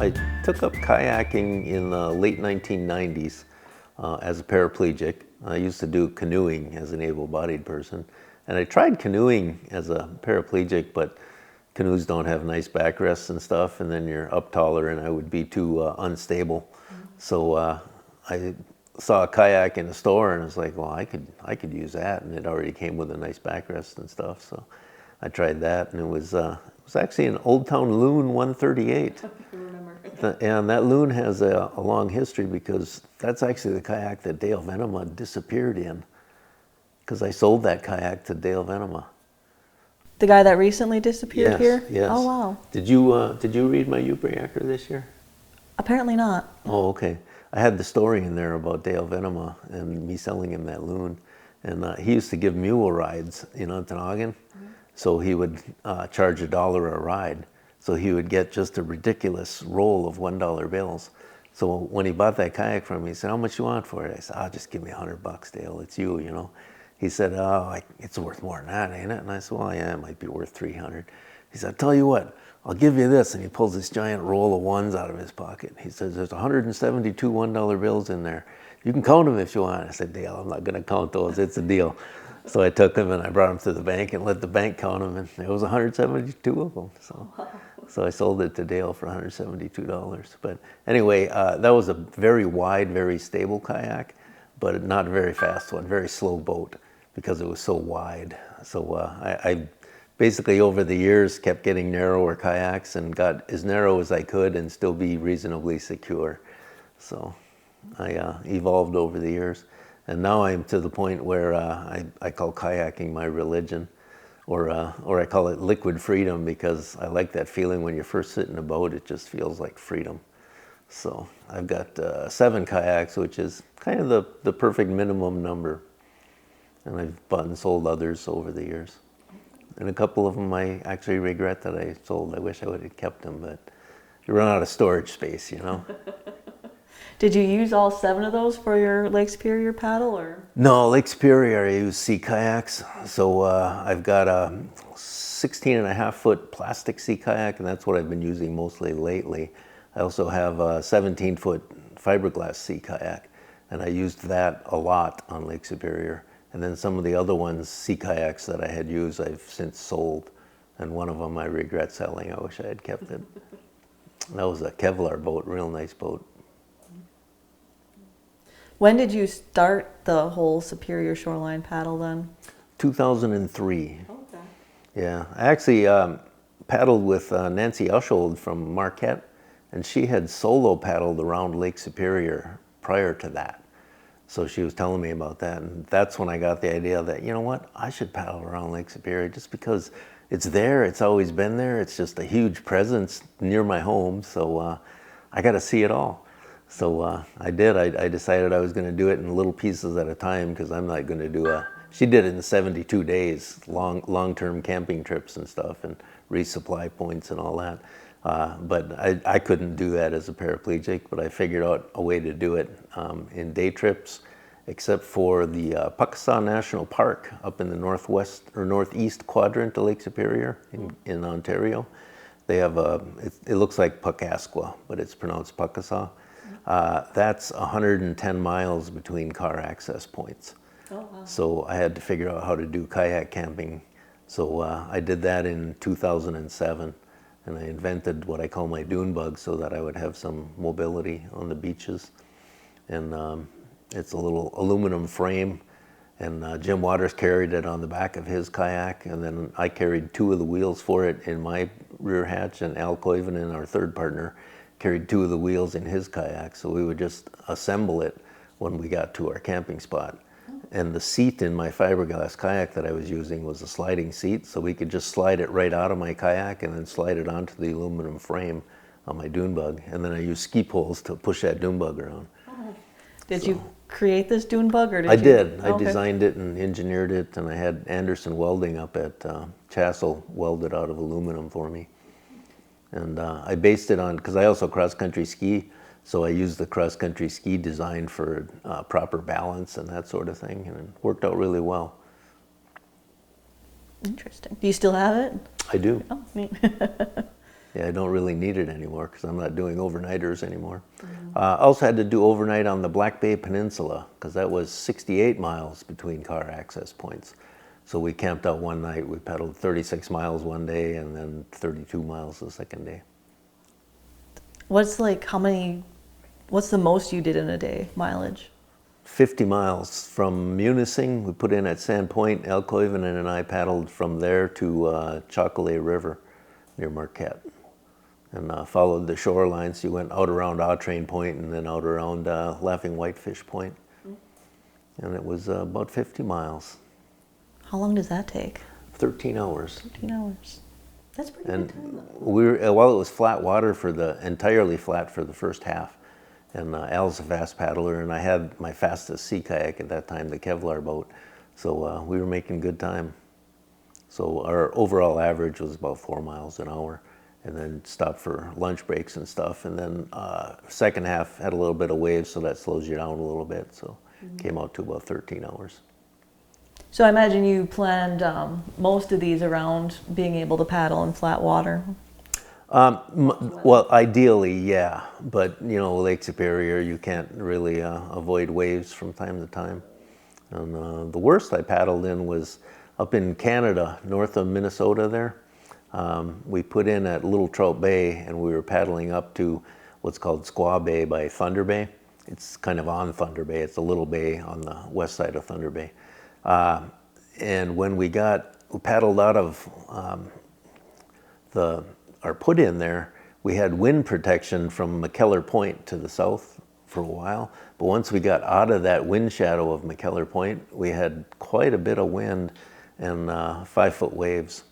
I took up kayaking in the late 1990s as a paraplegic. I used to do canoeing as an able-bodied person. And I tried canoeing as a paraplegic, but canoes don't have nice backrests and stuff, and then you're up taller and I would be too unstable. So I saw a kayak in the store and I was like, well, I could use that, and it already came with a nice backrest and stuff. So I tried that, and it was actually an Old Town Loon 138. I remember. And that loon has a long history because that's actually the kayak that Dale Venema disappeared in. Because I sold that kayak to Dale Venema. The guy that recently disappeared here? Yes. Oh, wow. Did you read my Ubriacker this year? Apparently not. Oh, okay. I had the story in there about Dale Venema and me selling him that loon. And he used to give mule rides in Ontonagon. So he would charge $1 a ride. So he would get just a ridiculous roll of $1 bills. So when he bought that kayak from me, he said, how much you want for it? I said, just give me $100, Dale. It's you, you know. He said, it's worth more than that, ain't it? And I said, well, yeah, it might be worth 300. He said, I'll tell you what, I'll give you this. And he pulls this giant roll of ones out of his pocket. He says, there's 172 $1 bills in there. You can count them if you want. I said, Dale, I'm not going to count those. It's a deal. So I took them and I brought them to the bank and let the bank count them, and there was 172 of them. So I sold it to Dale for $172. But anyway, that was a very wide, very stable kayak, but not a very fast one, very slow boat because it was so wide. So I basically over the years kept getting narrower kayaks and got as narrow as I could and still be reasonably secure. So I evolved over the years. And now I'm to the point where I call kayaking my religion, or I call it liquid freedom, because I like that feeling when you first sit in a boat, it just feels like freedom. So I've got 7 kayaks, which is kind of the perfect minimum number. And I've bought and sold others over the years. And a couple of them I actually regret that I sold. I wish I would have kept them, but you run out of storage space, you know. Did you use all 7 of those for your Lake Superior paddle, or? No, Lake Superior, I use sea kayaks. So I've got a 16.5-foot plastic sea kayak, and that's what I've been using mostly lately. I also have a 17-foot fiberglass sea kayak, and I used that a lot on Lake Superior. And then some of the other ones, sea kayaks that I had used, I've since sold. And one of them I regret selling. I wish I had kept it. That was a Kevlar boat, real nice boat. When did you start the whole Superior Shoreline paddle then? 2003. Okay. Yeah, I actually paddled with Nancy Ushold from Marquette, and she had solo paddled around Lake Superior prior to that. So she was telling me about that, and that's when I got the idea that, you know what, I should paddle around Lake Superior just because it's there, it's always been there, it's just a huge presence near my home, so I got to see it all. So I did. I decided I was going to do it in little pieces at a time, because I'm not going to do she did it in 72 days, long-term camping trips and stuff, and resupply points and all that. But I couldn't do that as a paraplegic, but I figured out a way to do it in day trips, except for the Puckasaw National Park up in the northwest or northeast quadrant of Lake Superior in Ontario. They have it looks like Puckasqua, but it's pronounced Puckasaw. That's 110 miles between car access points. Oh, wow. So I had to figure out how to do kayak camping. So I did that in 2007, and I invented what I call my dune bug so that I would have some mobility on the beaches. And it's a little aluminum frame, and Jim Waters carried it on the back of his kayak, and then I carried 2 of the wheels for it in my rear hatch, and Al Koivunen, our third partner, carried 2 of the wheels in his kayak, so we would just assemble it when we got to our camping spot. And the seat in my fiberglass kayak that I was using was a sliding seat, so we could just slide it right out of my kayak and then slide it onto the aluminum frame on my dune bug. And then I used ski poles to push that dune bug around. Did you create this dune bug, or did I you? did. I Okay. designed it and engineered it, and I had Anderson Welding up at Chassel weld it out of aluminum for me. And I based it on, because I also cross-country ski, so I used the cross-country ski design for proper balance and that sort of thing, and it worked out really well. Interesting. Do you still have it? I do. Oh, neat. Yeah, I don't really need it anymore because I'm not doing overnighters anymore. I also had to do overnight on the Black Bay Peninsula because that was 68 miles between car access points. So we camped out one night. We paddled 36 miles one day and then 32 miles the second day. What's the most you did in a day, mileage? 50 miles from Munising. We put in at Sand Point. Al Koivunen and I paddled from there to Chocolate River near Marquette. And followed the shorelines. You went out around Autrain Point and then out around Laughing Whitefish Point. And it was about 50 miles. How long does that take? 13 hours. 13 hours. That's pretty And good time, though. we were, well, it was flat water entirely flat for the first half. And Al's a fast paddler, and I had my fastest sea kayak at that time, the Kevlar boat. So we were making good time. So our overall average was about 4 miles an hour. And then stopped for lunch breaks and stuff. And then second half had a little bit of waves, so that slows you down a little bit. So came out to about 13 hours. So I imagine you planned most of these around being able to paddle in flat water. Well, ideally, yeah. But, you know, Lake Superior, you can't really avoid waves from time to time. And the worst I paddled in was up in Canada, north of Minnesota there. We put in at Little Trout Bay and we were paddling up to what's called Squaw Bay by Thunder Bay. It's kind of on Thunder Bay. It's a little bay on the west side of Thunder Bay. And when we paddled out of our put in there, we had wind protection from McKellar Point to the south for a while. But once we got out of that wind shadow of McKellar Point, we had quite a bit of wind and 5-foot waves.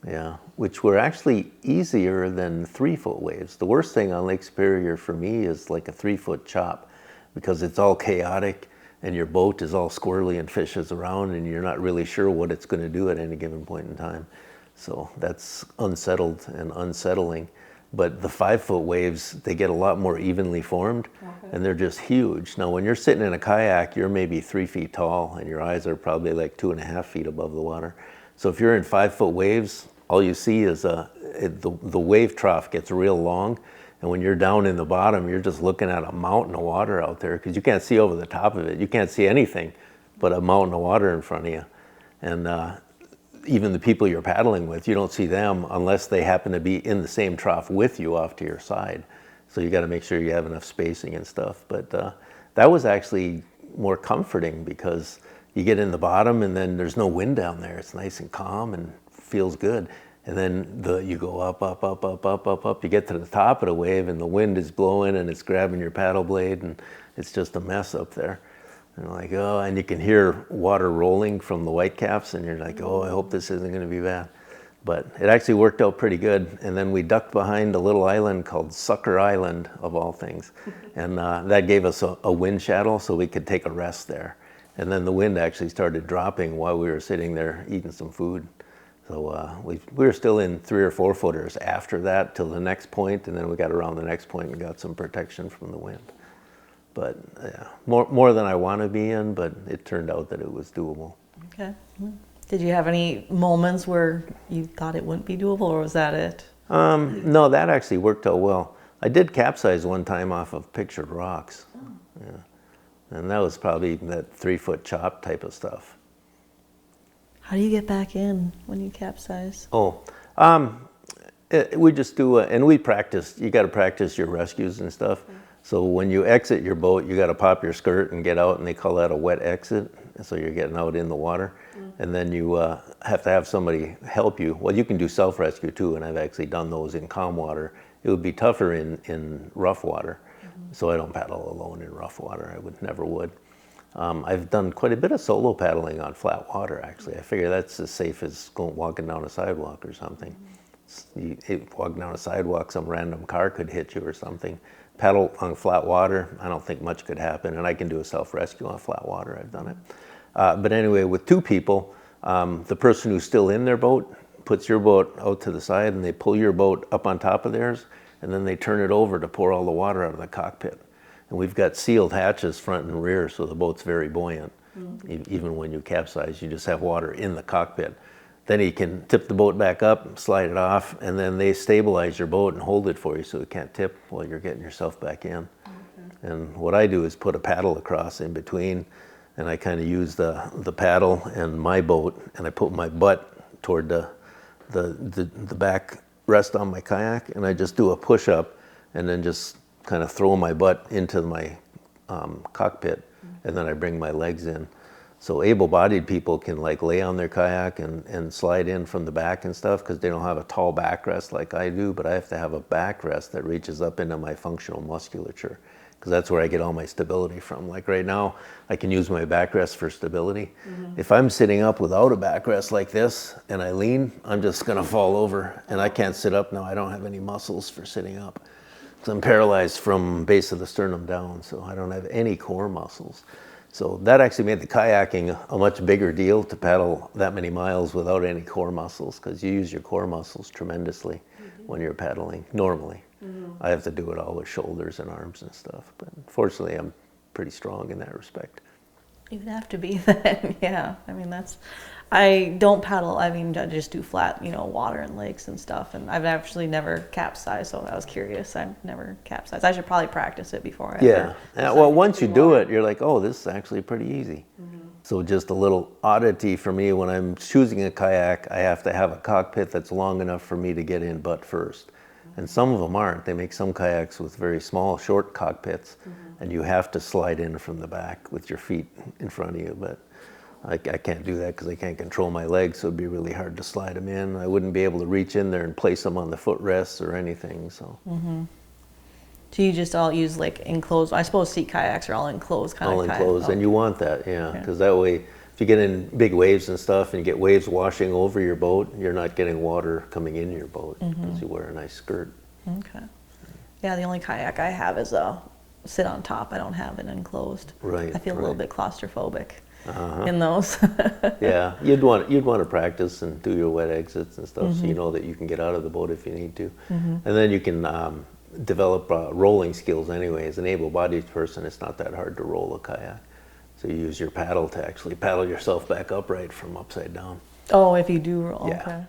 Yeah, which were actually easier than 3-foot waves. The worst thing on Lake Superior for me is like a 3-foot chop because it's all chaotic and your boat is all squirrely and fishes around and you're not really sure what it's going to do at any given point in time. So that's unsettled and unsettling. But the 5-foot waves, they get a lot more evenly formed and they're just huge. Now when you're sitting in a kayak, you're maybe 3 feet tall and your eyes are probably like 2.5 feet above the water. So if you're in 5-foot waves, all you see is the wave trough gets real long. And when you're down in the bottom, you're just looking at a mountain of water out there because you can't see over the top of it. You can't see anything but a mountain of water in front of you. And even the people you're paddling with, you don't see them unless they happen to be in the same trough with you off to your side. So you got to make sure you have enough spacing and stuff. But that was actually more comforting because you get in the bottom and then there's no wind down there. It's nice and calm and feels good. And then you go up, up, up, up, up, up, up. You get to the top of the wave and the wind is blowing and it's grabbing your paddle blade and it's just a mess up there. And like, oh, and you can hear water rolling from the whitecaps and you're like, oh, I hope this isn't going to be bad. But it actually worked out pretty good. And then we ducked behind a little island called Sucker Island, of all things. And that gave us a wind shadow so we could take a rest there. And then the wind actually started dropping while we were sitting there eating some food. So we were still in 3 or 4 footers after that till the next point, and then we got around the next point and got some protection from the wind. But yeah, more than I want to be in, but it turned out that it was doable. Okay. Did you have any moments where you thought it wouldn't be doable, or was that it? No, that actually worked out well. I did capsize one time off of pictured rocks. Oh. Yeah. And that was probably that 3-foot chop type of stuff. How do you get back in when you capsize? Oh, we just do, and we practice. You got to practice your rescues and stuff. So when you exit your boat, you got to pop your skirt and get out, and they call that a wet exit. So you're getting out in the water. And then you have to have somebody help you. Well, you can do self-rescue too, and I've actually done those in calm water. It would be tougher in rough water. So I don't paddle alone in rough water. I never would. I've done quite a bit of solo paddling on flat water, actually. I figure that's as safe as walking down a sidewalk or something. Walking down a sidewalk, some random car could hit you or something. Paddle on flat water, I don't think much could happen, and I can do a self-rescue on flat water. I've done it. But anyway, with 2 people, the person who's still in their boat puts your boat out to the side, and they pull your boat up on top of theirs, and then they turn it over to pour all the water out of the cockpit. And we've got sealed hatches front and rear, so the boat's very buoyant. Even when you capsize, you just have water in the cockpit. then you can tip the boat back up, slide it off, and then they stabilize your boat and hold it for you so it can't tip while you're getting yourself back in. Okay. And what I do is put a paddle across in between, and I kind of use the paddle and my boat, and I put my butt toward the back rest on my kayak, and I just do a push-up and then just kind of throw my butt into my cockpit, and then I bring my legs in. So able-bodied people can like lay on their kayak and slide in from the back and stuff because they don't have a tall backrest like I do, but I have to have a backrest that reaches up into my functional musculature because that's where I get all my stability from. Like right now, I can use my backrest for stability. Mm-hmm. If I'm sitting up without a backrest like this and I lean, I'm just gonna fall over, and I can't sit up now. I don't have any muscles for sitting up. So I'm paralyzed from base of the sternum down, so I don't have any core muscles. So that actually made the kayaking a much bigger deal to paddle that many miles without any core muscles, because you use your core muscles tremendously when you're paddling normally. I have to do it all with shoulders and arms and stuff, but fortunately I'm pretty strong in that respect. You'd have to be then, yeah. I mean, I don't paddle. I mean, I just do flat, water and lakes and stuff. And I've actually never capsized, so I was curious. I've never capsized. I should probably practice it before I well, once you do it, you're like, oh, this is actually pretty easy. So just a little oddity for me, when I'm choosing a kayak, I have to have a cockpit that's long enough for me to get in butt first. And some of them aren't. They make some kayaks with very small, short cockpits, and you have to slide in from the back with your feet in front of you. But I can't do that because I can't control my legs, so it'd be really hard to slide them in. I wouldn't be able to reach in there and place them on the footrests or anything. So. So you just all use like enclosed? I suppose sea kayaks are all enclosed kind of all enclosed, and you want that, because that way, if you get in big waves and stuff, and you get waves washing over your boat, you're not getting water coming in your boat because you wear a nice skirt. Okay. Yeah, the only kayak I have is a sit on top. I don't have it enclosed. Right. I feel a little bit claustrophobic in those. Yeah, you'd want to practice and do your wet exits and stuff, so you know that you can get out of the boat if you need to, and then you can develop rolling skills anyway. As an able-bodied person, it's not that hard to roll a kayak. So you use your paddle to actually paddle yourself back upright from upside down. Oh, if you do roll, yeah. Okay.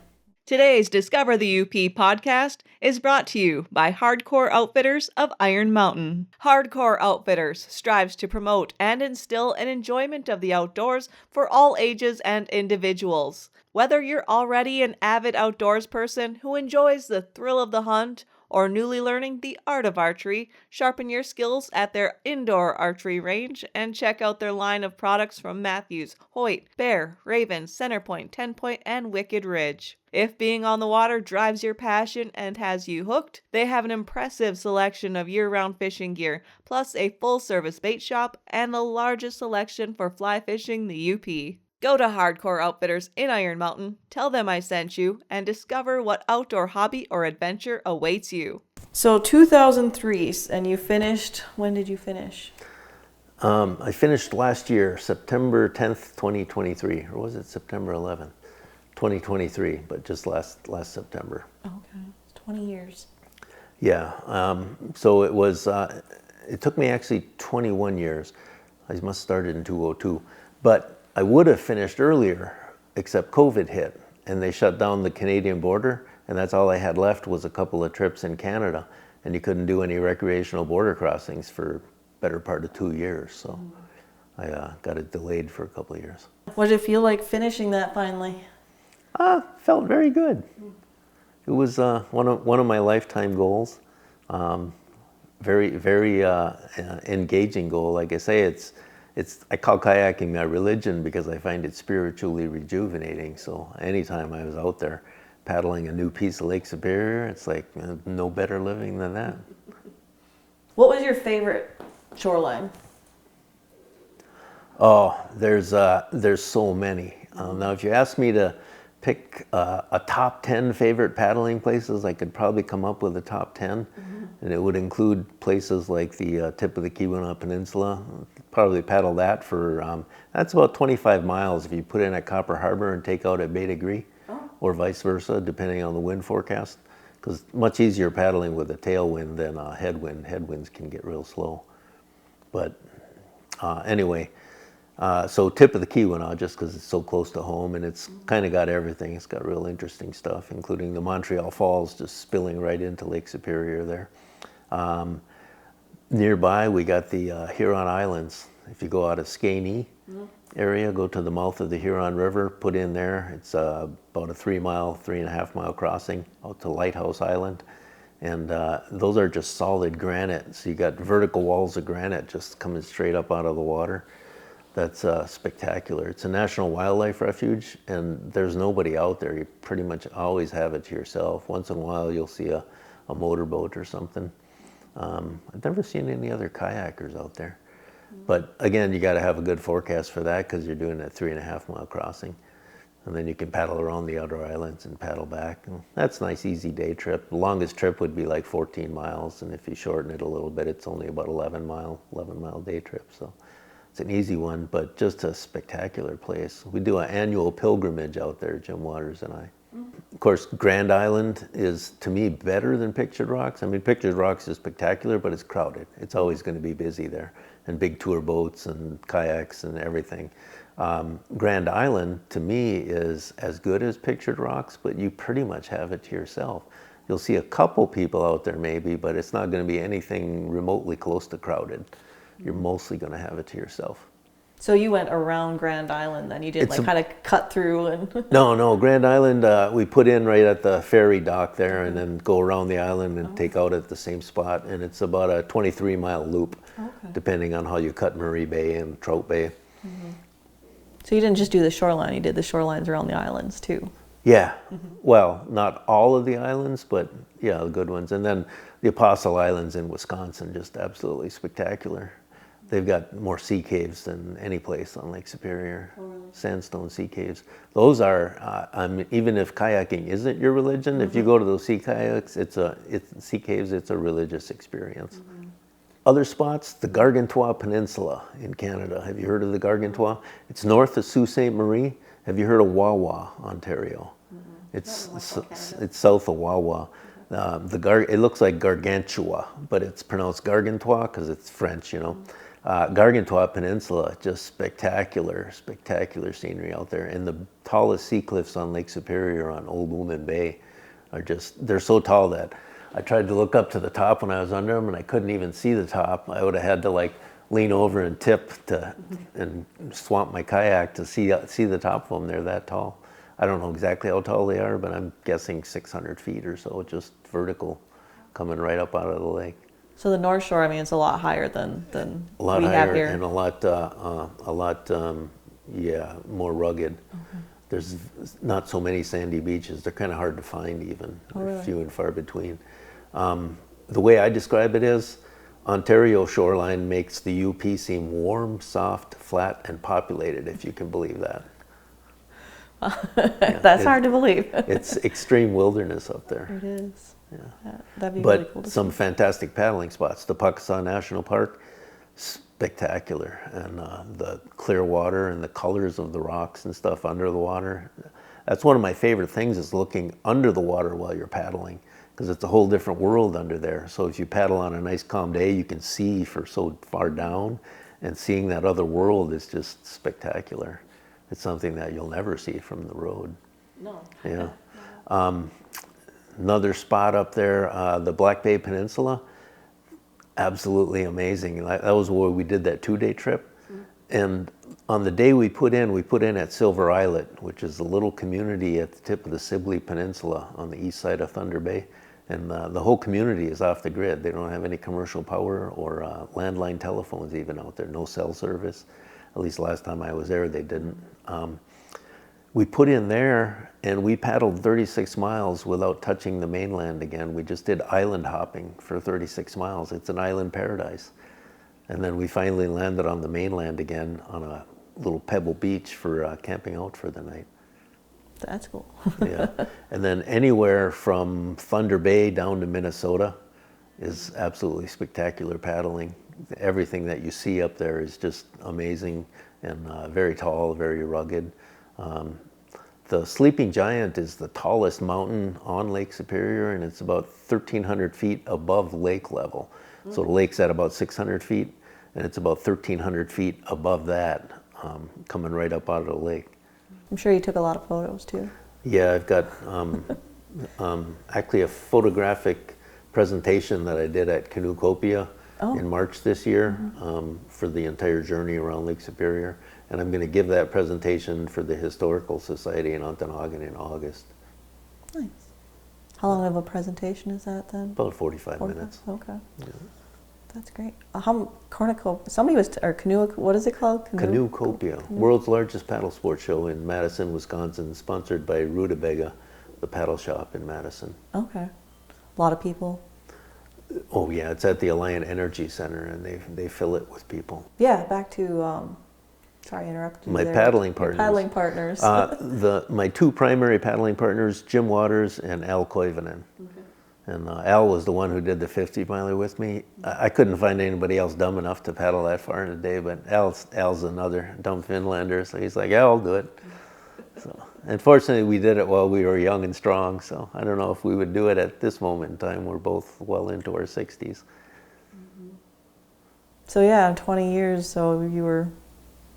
Today's Discover the UP podcast is brought to you by Hardcore Outfitters of Iron Mountain. Hardcore Outfitters strives to promote and instill an enjoyment of the outdoors for all ages and individuals. Whether you're already an avid outdoors person who enjoys the thrill of the hunt or newly learning the art of archery, sharpen your skills at their indoor archery range and check out their line of products from Matthews, Hoyt, Bear, Raven, Centerpoint, 10-Point, and Wicked Ridge. If being on the water drives your passion and has you hooked, they have an impressive selection of year-round fishing gear, plus a full-service bait shop and the largest selection for fly fishing the UP. Go to Hardcore Outfitters in Iron Mountain, tell them I sent you, and discover what outdoor hobby or adventure awaits you. So 2003, and you finished, when did you finish? I finished last year, September 10th, 2023, or was it September 11th? 2023, but just last September. Okay, it's 20 years. Yeah, so it was, it took me actually 21 years. I must have started in 2002, but I would have finished earlier, except COVID hit, and they shut down the Canadian border, and that's all I had left was a couple of trips in Canada, and you couldn't do any recreational border crossings for better part of 2 years, so I got it delayed for a couple of years. What did it feel like finishing that finally? Felt very good. It was one of my lifetime goals. Very engaging goal. Like I say, I call kayaking my religion because I find it spiritually rejuvenating. So anytime I was out there paddling a new piece of Lake Superior, it's like no better living than that. What was your favorite shoreline? Oh, there's so many. Now, if you ask me to pick a top 10 favorite paddling places, I could probably come up with a top 10, and it would include places like the tip of the Keweenaw Peninsula. Probably paddle that for, that's about 25 miles if you put in at Copper Harbor and take out at Bay de Gris, or vice versa, depending on the wind forecast, because much easier paddling with a tailwind than a headwind. Headwinds can get real slow. But anyway, So tip of the Keweenaw, just because it's so close to home, and it's kind of got everything. It's got real interesting stuff, including the Montreal Falls just spilling right into Lake Superior there. Nearby, we got the Huron Islands. If you go out of Skaney area, go to the mouth of the Huron River, put in there. It's about a 3.5 mile crossing out to Lighthouse Island. And those are just solid granite. So you got vertical walls of granite just coming straight up out of the water. That's spectacular. It's a national wildlife refuge, and there's nobody out there. You pretty much always have it to yourself. Once in a while, you'll see a motorboat or something. I've never seen any other kayakers out there. But again, you got to have a good forecast for that because you're doing that 3.5 mile crossing. And then you can paddle around the outer islands and paddle back. And that's a nice, easy day trip. The longest trip would be like 14 miles. And if you shorten it a little bit, it's only about 11 mile day trip. So it's an easy one, but just a spectacular place. We do an annual pilgrimage out there, Jim Waters and I. Of course, Grand Island is, to me, better than Pictured Rocks. I mean, Pictured Rocks is spectacular, but it's crowded. It's always going to be busy there, and big tour boats and kayaks and everything. Grand Island, to me, is as good as Pictured Rocks, but you pretty much have it to yourself. You'll see a couple people out there maybe, but it's not going to be anything remotely close to crowded. You're mostly going to have it to yourself. So you went around Grand Island, then you did kind of cut through and. No, Grand Island, we put in right at the ferry dock there and then go around the island and take out at the same spot. And it's about a 23-mile loop, depending on how you cut Murray Bay and Trout Bay. So you didn't just do the shoreline, you did the shorelines around the islands too. Yeah, well, not all of the islands, but yeah, the good ones. And then the Apostle Islands in Wisconsin, just absolutely spectacular. They've got more sea caves than any place on Lake Superior. Sandstone sea caves. Those are, even if kayaking isn't your religion, if you go to those sea kayaks, sea caves, it's a religious experience. Other spots, the Gargantua Peninsula in Canada. Have you heard of the Gargantua? It's north of Sault Ste. Marie. Have you heard of Wawa, Ontario? It's south of Wawa. It looks like Gargantua, but it's pronounced Gargantua because it's French, you know. Gargantua Peninsula, just spectacular scenery out there. And the tallest sea cliffs on Lake Superior on Old Woman Bay are they're so tall that I tried to look up to the top when I was under them and I couldn't even see the top. I would have had to like lean over and tip and swamp my kayak to see the top of them. They're that tall. I don't know exactly how tall they are, but I'm guessing 600 feet or so, just vertical, coming right up out of the lake. So the North Shore, I mean, it's a lot higher than a lot we higher have here. And a lot more rugged. There's not so many sandy beaches. They're kind of hard to find even. They're few and far between. The way I describe it is, Ontario shoreline makes the UP seem warm, soft, flat, and populated, if you can believe that. That's hard to believe. It's extreme wilderness up there. It is. Yeah. That'd be But really cool to some see. fantastic paddling spots. The Puckasaw National Park, spectacular. And the clear water and the colors of the rocks and stuff under the water. That's one of my favorite things, is looking under the water while you're paddling, because it's a whole different world under there. So if you paddle on a nice calm day, you can see for so far down, and seeing that other world is just spectacular. It's something that you'll never see from the road. No. Yeah. Another spot up there, the Black Bay Peninsula, absolutely amazing. That was where we did that 2-day trip. And on the day we put in at Silver Islet, which is a little community at the tip of the Sibley Peninsula on the east side of Thunder Bay. And the whole community is off the grid. They don't have any commercial power or landline telephones even out there, no cell service. At least last time I was there, they didn't. We put in there and we paddled 36 miles without touching the mainland again. We just did island hopping for 36 miles. It's an island paradise. And then we finally landed on the mainland again on a little pebble beach for camping out for the night. That's cool. Yeah. And then anywhere from Thunder Bay down to Minnesota is absolutely spectacular paddling. Everything that you see up there is just amazing and very tall, very rugged. The Sleeping Giant is the tallest mountain on Lake Superior, and it's about 1,300 feet above lake level. So the lake's at about 600 feet, and it's about 1,300 feet above that. coming right up out of the lake. I'm sure you took a lot of photos too. Yeah, I've got actually a photographic presentation that I did at Canoecopia in March this year for the entire journey around Lake Superior. And I'm going to give that presentation for the Historical Society in Ontonagon in August. Nice. How long of a presentation is that then? About 45 minutes. Okay. Yeah. That's great. Somebody was, or canoe, what is it called? Canoecopia, world's largest paddle sports show in Madison, Wisconsin, sponsored by Rutabaga, the paddle shop in Madison. Okay. A lot of people. Oh yeah, it's at the Alliant Energy Center, and they fill it with people. Yeah, back to, sorry, I interrupted you My there. paddling partners. Paddling partners. My two primary paddling partners, Jim Waters and Al Koivunen. Okay. And Al was the one who did the 50-miler with me. I couldn't find anybody else dumb enough to paddle that far in a day, but Al's another dumb Finlander, so he's like, yeah, I'll do it. So, unfortunately, we did it while we were young and strong, so I don't know if we would do it at this moment in time. We're both well into our 60s. So yeah, 20 years, so you were,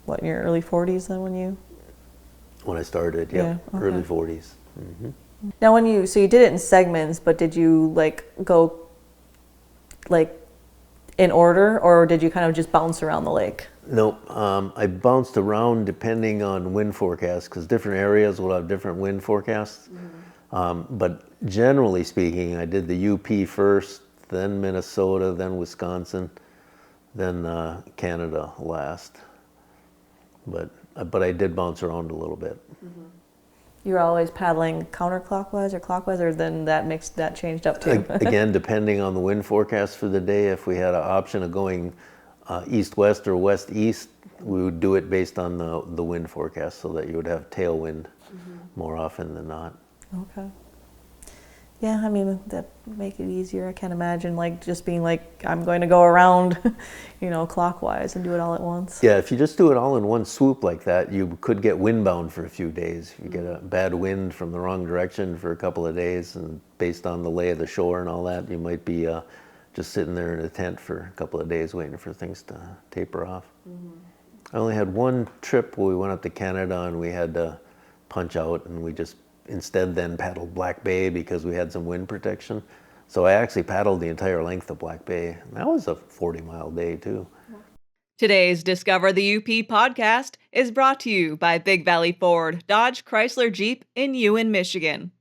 what, in your early 40s then When I started, early 40s. Mm-hmm. Now so you did it in segments, but did you go in order, or did you kind of just bounce around the lake? Nope, I bounced around depending on wind forecasts, because different areas will have different wind forecasts. But generally speaking, I did the UP first, then Minnesota, then Wisconsin, then Canada last. But I did bounce around a little bit. You were always paddling counterclockwise or clockwise, or then that changed up too? Again, depending on the wind forecast for the day, if we had an option of going east-west or west-east, we would do it based on the wind forecast, so that you would have tailwind more often than not. Okay. Yeah, I mean, that make it easier. I can't imagine just being I'm going to go around, clockwise and do it all at once. Yeah, if you just do it all in one swoop like that, you could get windbound for a few days. You get a bad wind from the wrong direction for a couple of days, and based on the lay of the shore and all that, you might be just sitting there in a tent for a couple of days waiting for things to taper off. I only had one trip where we went up to Canada and we had to punch out, and we just instead then paddled Black Bay because we had some wind protection. So I actually paddled the entire length of Black Bay. And that was a 40-mile day too. Today's Discover the UP podcast is brought to you by Big Valley Ford, Dodge, Chrysler, Jeep in Ewan, Michigan.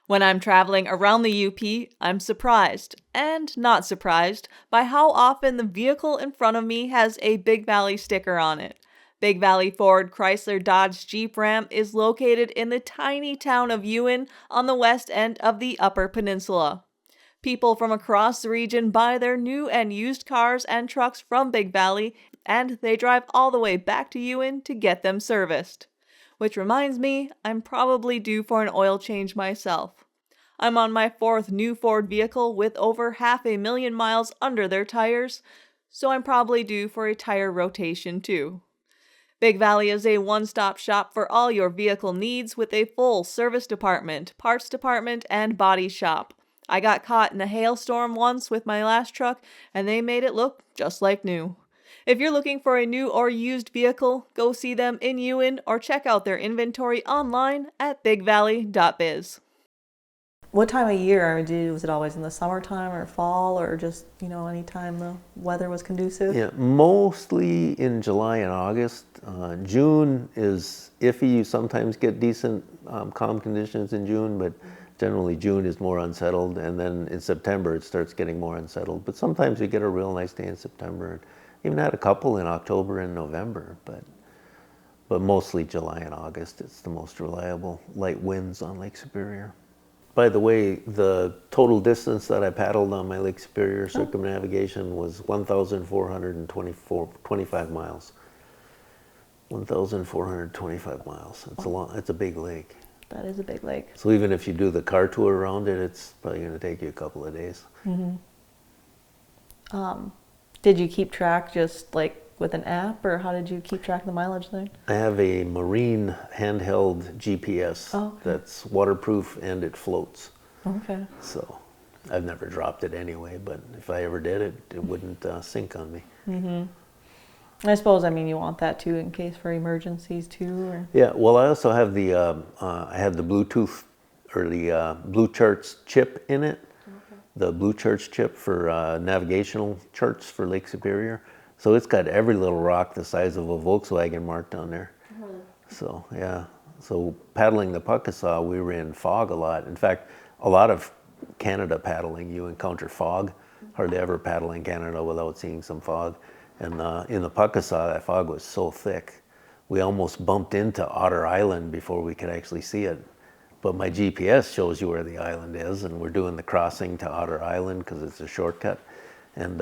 When I'm traveling around the UP, I'm surprised and not surprised by how often the vehicle in front of me has a Big Valley sticker on it. Big Valley Ford, Chrysler, Dodge, Jeep Ram is located in the tiny town of Ewan on the west end of the Upper Peninsula. People from across the region buy their new and used cars and trucks from Big Valley, and they drive all the way back to Ewan to get them serviced. Which reminds me, I'm probably due for an oil change myself. I'm on my fourth new Ford vehicle with over 500,000 miles under their tires, so I'm probably due for a tire rotation too. Big Valley is a one-stop shop for all your vehicle needs with a full service department, parts department, and body shop. I got caught in a hailstorm once with my last truck, and they made it look just like new. If you're looking for a new or used vehicle, go see them in Ewan or check out their inventory online at bigvalley.biz. What time of year was it always in the summertime or fall, or just, any time the weather was conducive? Yeah, mostly in July and August. June is iffy. You sometimes get decent calm conditions in June, but generally June is more unsettled. And then in September it starts getting more unsettled. But sometimes we get a real nice day in September. Even had a couple in October and November, but mostly July and August. It's the most reliable light winds on Lake Superior. By the way, the total distance that I paddled on my Lake Superior circumnavigation was 1,425 miles. 1,425 miles. It's a big lake. That is a big lake. So even if you do the car tour around it, it's probably going to take you a couple of days. Did you keep track just with an app, or how did you keep track of the mileage there? I have a marine handheld GPS that's waterproof and it floats. Okay. So I've never dropped it anyway, but if I ever did, it wouldn't sink on me. I suppose, I mean, you want that too in case for emergencies too, or? Yeah, well, I also have I have the Bluetooth or the Blue Charts chip in it. Okay. The Blue Charts chip for navigational charts for Lake Superior. So it's got every little rock the size of a Volkswagen marked on there. So, yeah. So paddling the Puckasaw, we were in fog a lot. In fact, a lot of Canada paddling, you encounter fog. Hardly ever paddle in Canada without seeing some fog. And in the Puckasaw, that fog was so thick, we almost bumped into Otter Island before we could actually see it. But my GPS shows you where the island is, and we're doing the crossing to Otter Island because it's a shortcut. And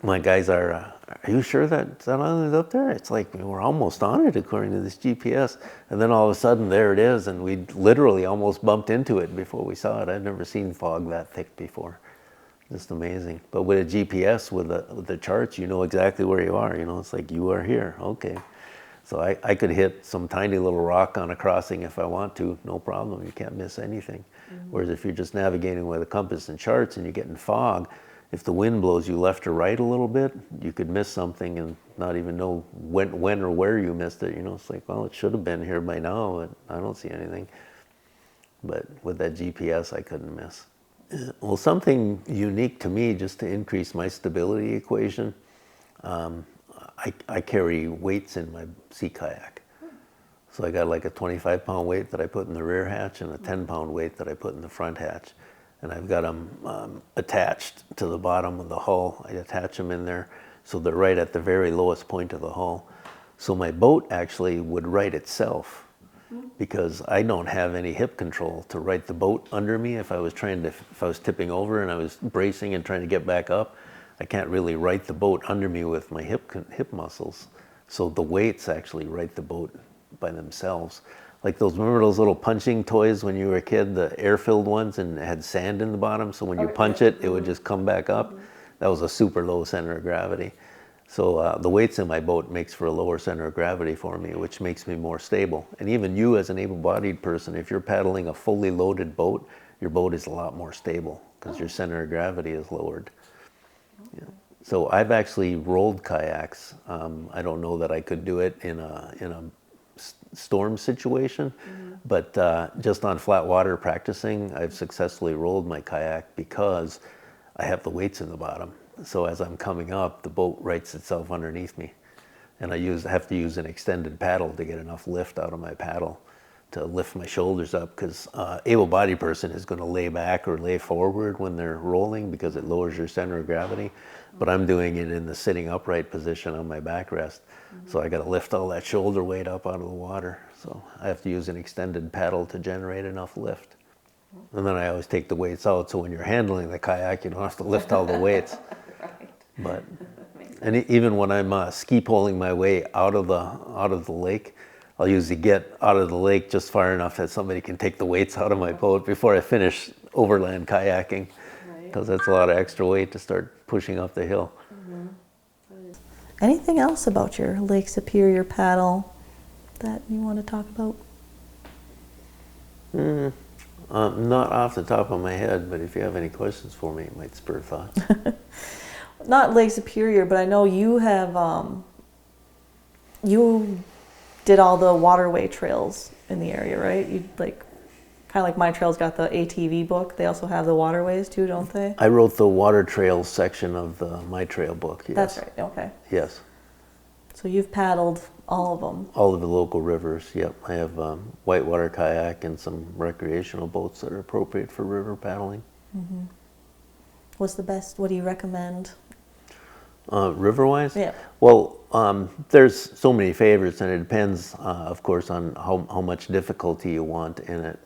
my guys are you sure that island is up there? It's like, we're almost on it according to this GPS. And then all of a sudden, there it is, and we literally almost bumped into it before we saw it. I've never seen fog that thick before. Just amazing. But with a GPS, with the charts, you know exactly where you are. You know, it's like, you are here. Okay. So I could hit some tiny little rock on a crossing if I want to, no problem. You can't miss anything. Mm-hmm. Whereas if you're just navigating with a compass and charts and you get in fog, if the wind blows you left or right a little bit, you could miss something and not even know when or where you missed it. You know, it's like, well, it should have been here by now, but I don't see anything. But with that GPS, I couldn't miss. Well, something unique to me, just to increase my stability equation, I carry weights in my sea kayak. So I got like a 25-pound weight that I put in the rear hatch and a 10-pound weight that I put in the front hatch. And I've got them attached to the bottom of the hull. I attach them in there so they're right at the very lowest point of the hull. So my boat actually would right itself, because I don't have any hip control to right the boat under me. If I was tipping over and I was bracing and trying to get back up, I can't really right the boat under me with my hip muscles. So the weights actually right the boat by themselves. Like remember those little punching toys when you were a kid, the air-filled ones, and it had sand in the bottom, so when you punch it, it would just come back up? That was a super low center of gravity. So the weights in my boat makes for a lower center of gravity for me, which makes me more stable. And even you as an able-bodied person, if you're paddling a fully loaded boat, your boat is a lot more stable because your center of gravity is lowered. Yeah. So I've actually rolled kayaks. I don't know that I could do it in a storm situation, but just on flat water practicing, I've successfully rolled my kayak because I have the weights in the bottom. So as I'm coming up, the boat rights itself underneath me. And I have to use an extended paddle to get enough lift out of my paddle to lift my shoulders up, because able-bodied person is going to lay back or lay forward when they're rolling because it lowers your center of gravity. But I'm doing it in the sitting upright position on my backrest. So I got to lift all that shoulder weight up out of the water. So I have to use an extended paddle to generate enough lift. And then I always take the weights out, so when you're handling the kayak, you don't have to lift all the weights. Right. But and even when I'm ski poling my way out of the lake, I'll usually get out of the lake just far enough that somebody can take the weights out of my boat before I finish overland kayaking, because that's a lot of extra weight to start pushing up the hill. Anything else about your Lake Superior paddle that you want to talk about? Not off the top of my head, but if you have any questions for me, it might spur thoughts. Not Lake Superior, but I know you have, you did all the waterway trails in the area, right? You kind of like My Trail's got the ATV book. They also have the waterways too, don't they? I wrote the water trails section of the My Trail book, yes. That's right, okay. Yes. So you've paddled all of them? All of the local rivers, yep. I have whitewater kayak and some recreational boats that are appropriate for river paddling. Mm-hmm. What's the best, what do you recommend? River-wise? Yeah. Well, there's so many favorites, and it depends, of course, on how much difficulty you want in it,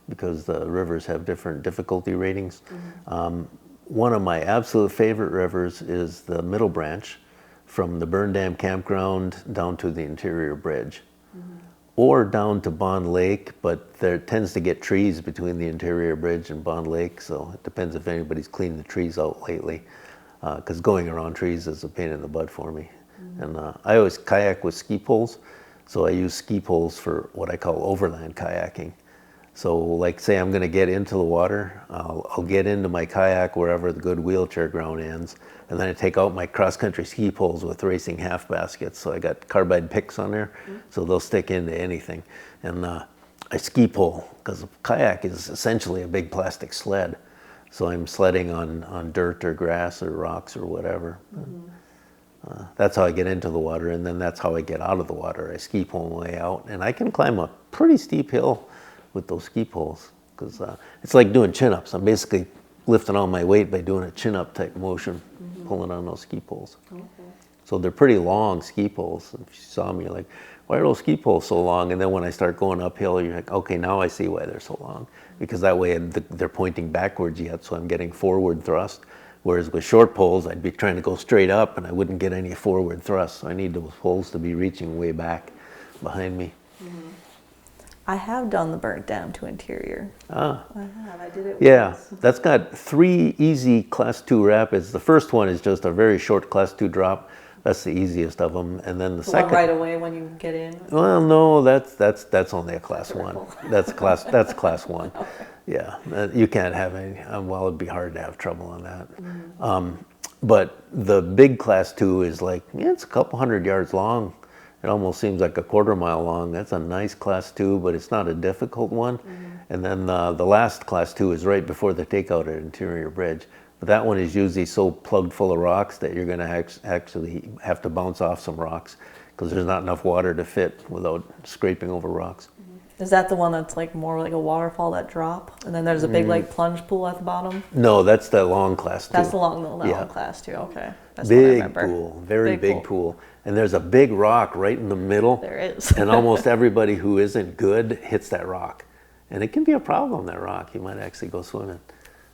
because the rivers have different difficulty ratings. Mm-hmm. One of my absolute favorite rivers is the Middle Branch, from the Burn Dam Campground down to the Interior Bridge, or down to Bond Lake, but there tends to get trees between the Interior Bridge and Bond Lake, so it depends if anybody's cleaned the trees out lately, because going around trees is a pain in the butt for me. And I always kayak with ski poles, so I use ski poles for what I call overland kayaking. So like say I'm going to get into the water, I'll get into my kayak wherever the good wheelchair ground ends, and then I take out my cross-country ski poles with racing half baskets. So I got carbide picks on there, so they'll stick into anything. And I ski pole, because a kayak is essentially a big plastic sled. So I'm sledding on dirt or grass or rocks or whatever. That's how I get into the water, and then that's how I get out of the water. I ski pole my way out, and I can climb a pretty steep hill with those ski poles, because it's like doing chin-ups. I'm basically lifting all my weight by doing a chin-up type motion, pulling on those ski poles. Okay. So they're pretty long ski poles. If you saw me, you're like, why are those ski poles so long? And then when I start going uphill, you're like, okay, now I see why they're so long. Because that way they're pointing backwards yet, so I'm getting forward thrust. Whereas with short poles, I'd be trying to go straight up and I wouldn't get any forward thrust. So I need those poles to be reaching way back behind me. I have done the burnt down to interior. Ah. I have. I did it Yeah, once. that's got 3 easy class 2 rapids. The first one is just a very short class 2 drop. That's the easiest of them. And then the The second one right away when you get in. Well, no, that's only a class 1. That's class 1. Okay. Yeah, you can't have any. Well, it'd be hard to have trouble on that. But the big class 2 is like, it's a couple hundred yards long. It almost seems like a quarter mile long. That's a nice class 2, but it's not a difficult one. And then the last class 2 is right before the takeout at Interior Bridge. But that one is usually so plugged full of rocks that you're going to actually have to bounce off some rocks, because there's not enough water to fit without scraping over rocks. Is that the one that's like more like a waterfall that drop, and then there's a big like plunge pool at the bottom? No, that's the long class 2. That's the long Yeah. class too. Okay, that's what I Big remember. pool, very big pool. And there's a big rock right in the middle. There is. And almost everybody who isn't good hits that rock. And it can be a problem, that rock. You might actually go swimming.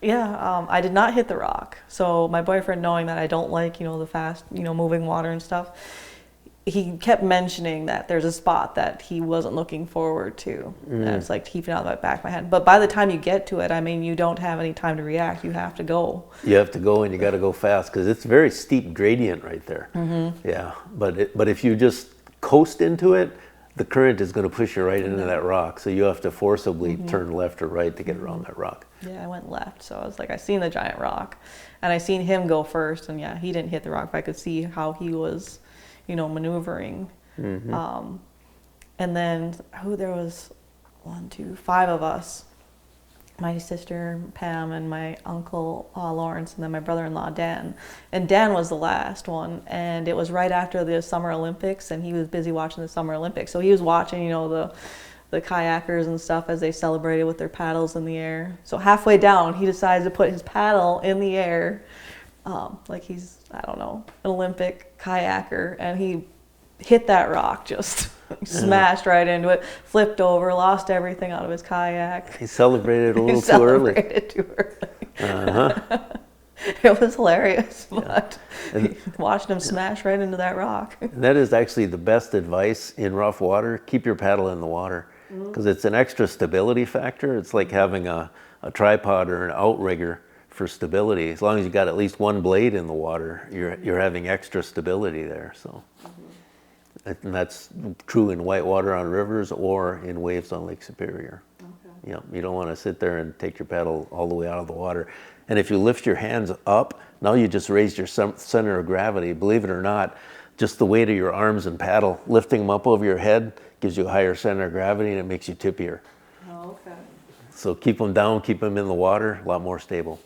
Yeah, I did not hit the rock. So my boyfriend, knowing that I don't like, the fast, moving water and stuff, he kept mentioning that there's a spot that he wasn't looking forward to. And it's like keeping it out of the back of my head. But by the time you get to it, I mean, you don't have any time to react. You have to go. You have to go, and you got to go fast, because it's very steep gradient right there. Yeah, but if you just coast into it, the current is going to push you right into that rock. So you have to forcibly turn left or right to get around that rock. Yeah, I went left. So I was like, I seen the giant rock, and I seen him go first. And yeah, he didn't hit the rock, but I could see how he was, maneuvering. And then there was 5 of us. My sister Pam and my uncle Lawrence, and then my brother-in-law Dan. And Dan was the last one, and it was right after the Summer Olympics, and he was busy watching the Summer Olympics. So he was watching, the kayakers and stuff as they celebrated with their paddles in the air. So halfway down, he decides to put his paddle in the air, like he's, I don't know, an Olympic kayaker, and he hit that rock, just smashed right into it, flipped over, lost everything out of his kayak. He celebrated a little He too early. celebrated too early. It was hilarious, but watching him smash right into that rock. And that is actually the best advice in rough water. Keep your paddle in the water, because it's an extra stability factor. It's like having a tripod or an outrigger for stability. As long as you got at least one blade in the water, you're having extra stability there. So, and that's true in whitewater on rivers or in waves on Lake Superior. Okay. You don't want to sit there and take your paddle all the way out of the water. And if you lift your hands up, now you just raised your center of gravity. Believe it or not, just the weight of your arms and paddle, lifting them up over your head gives you a higher center of gravity, and it makes you tippier. Oh, okay. So keep them down, keep them in the water, a lot more stable.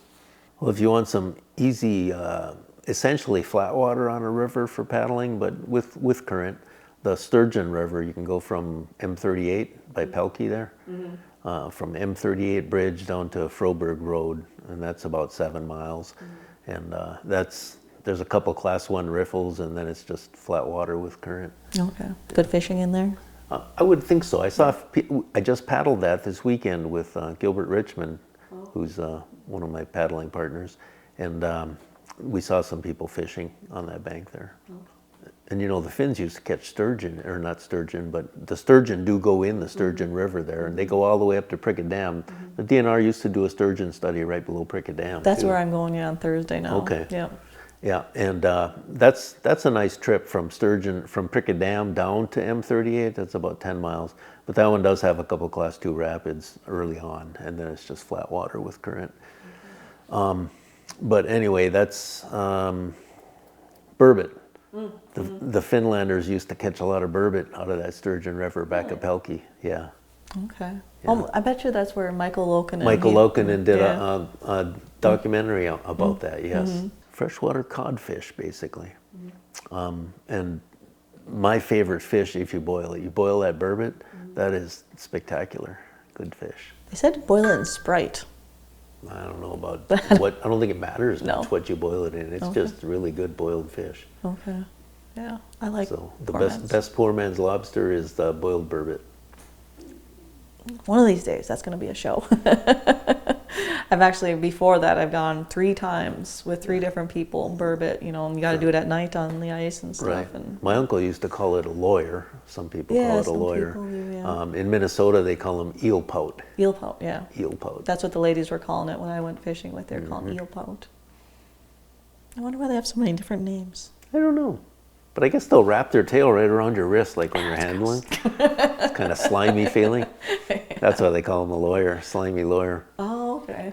Well, if you want some easy, essentially flat water on a river for paddling, but with current, the Sturgeon River, you can go from M38 by Pelkey there, from M38 Bridge down to Froberg Road, and that's about 7 miles. And there's a couple class 1 riffles, and then it's just flat water with current. Okay. Good fishing in there? I would think so. I just paddled that this weekend with Gilbert Richmond, who's one of my paddling partners, and we saw some people fishing on that bank there. And the Finns used to catch sturgeon, or not sturgeon, but the sturgeon do go in the Sturgeon River there, and they go all the way up to Prickett Dam. The DNR used to do a sturgeon study right below Prickett Dam. That's too. where I'm going on Thursday now. Okay. Yeah. Yeah, and that's a nice trip from Sturgeon, from Prickett Dam down to M38. That's about 10 miles. But that one does have a couple Class 2 rapids early on, and then it's just flat water with current. But anyway, that's burbot. The Finlanders used to catch a lot of burbot out of that Sturgeon River back at Pelkey. Yeah. Okay. Oh, I bet you that's where Michael Lokinen. Michael Lokinen did yeah. a documentary about that, yes. Freshwater codfish, basically. And my favorite fish, if you boil it, you boil that burbot, that is spectacular. Good fish. They said boil it in Sprite. I don't know about what, I don't think it matters much what you boil it in. It's just really good boiled fish. Okay. Yeah, I like So the poor best man's. best poor man's lobster is the boiled burbot. One of these days, that's going to be a show. I've actually, before that, I've gone 3 times with 3 different people, burbot, you know, and you got to do it at night on the ice and stuff. Right. And My uncle used to call it a lawyer. Some people Yeah, call it a some lawyer. people do, yeah. In Minnesota, they call them eel pout. eel pout, yeah. Eel pout. That's what the ladies were calling it when I went fishing with. They were calling eel pout. I wonder why they have so many different names. I don't know. But I guess they'll wrap their tail right around your wrist like when you're handling. It's kind of slimy feeling. That's why they call him a lawyer, slimy lawyer. Oh, okay.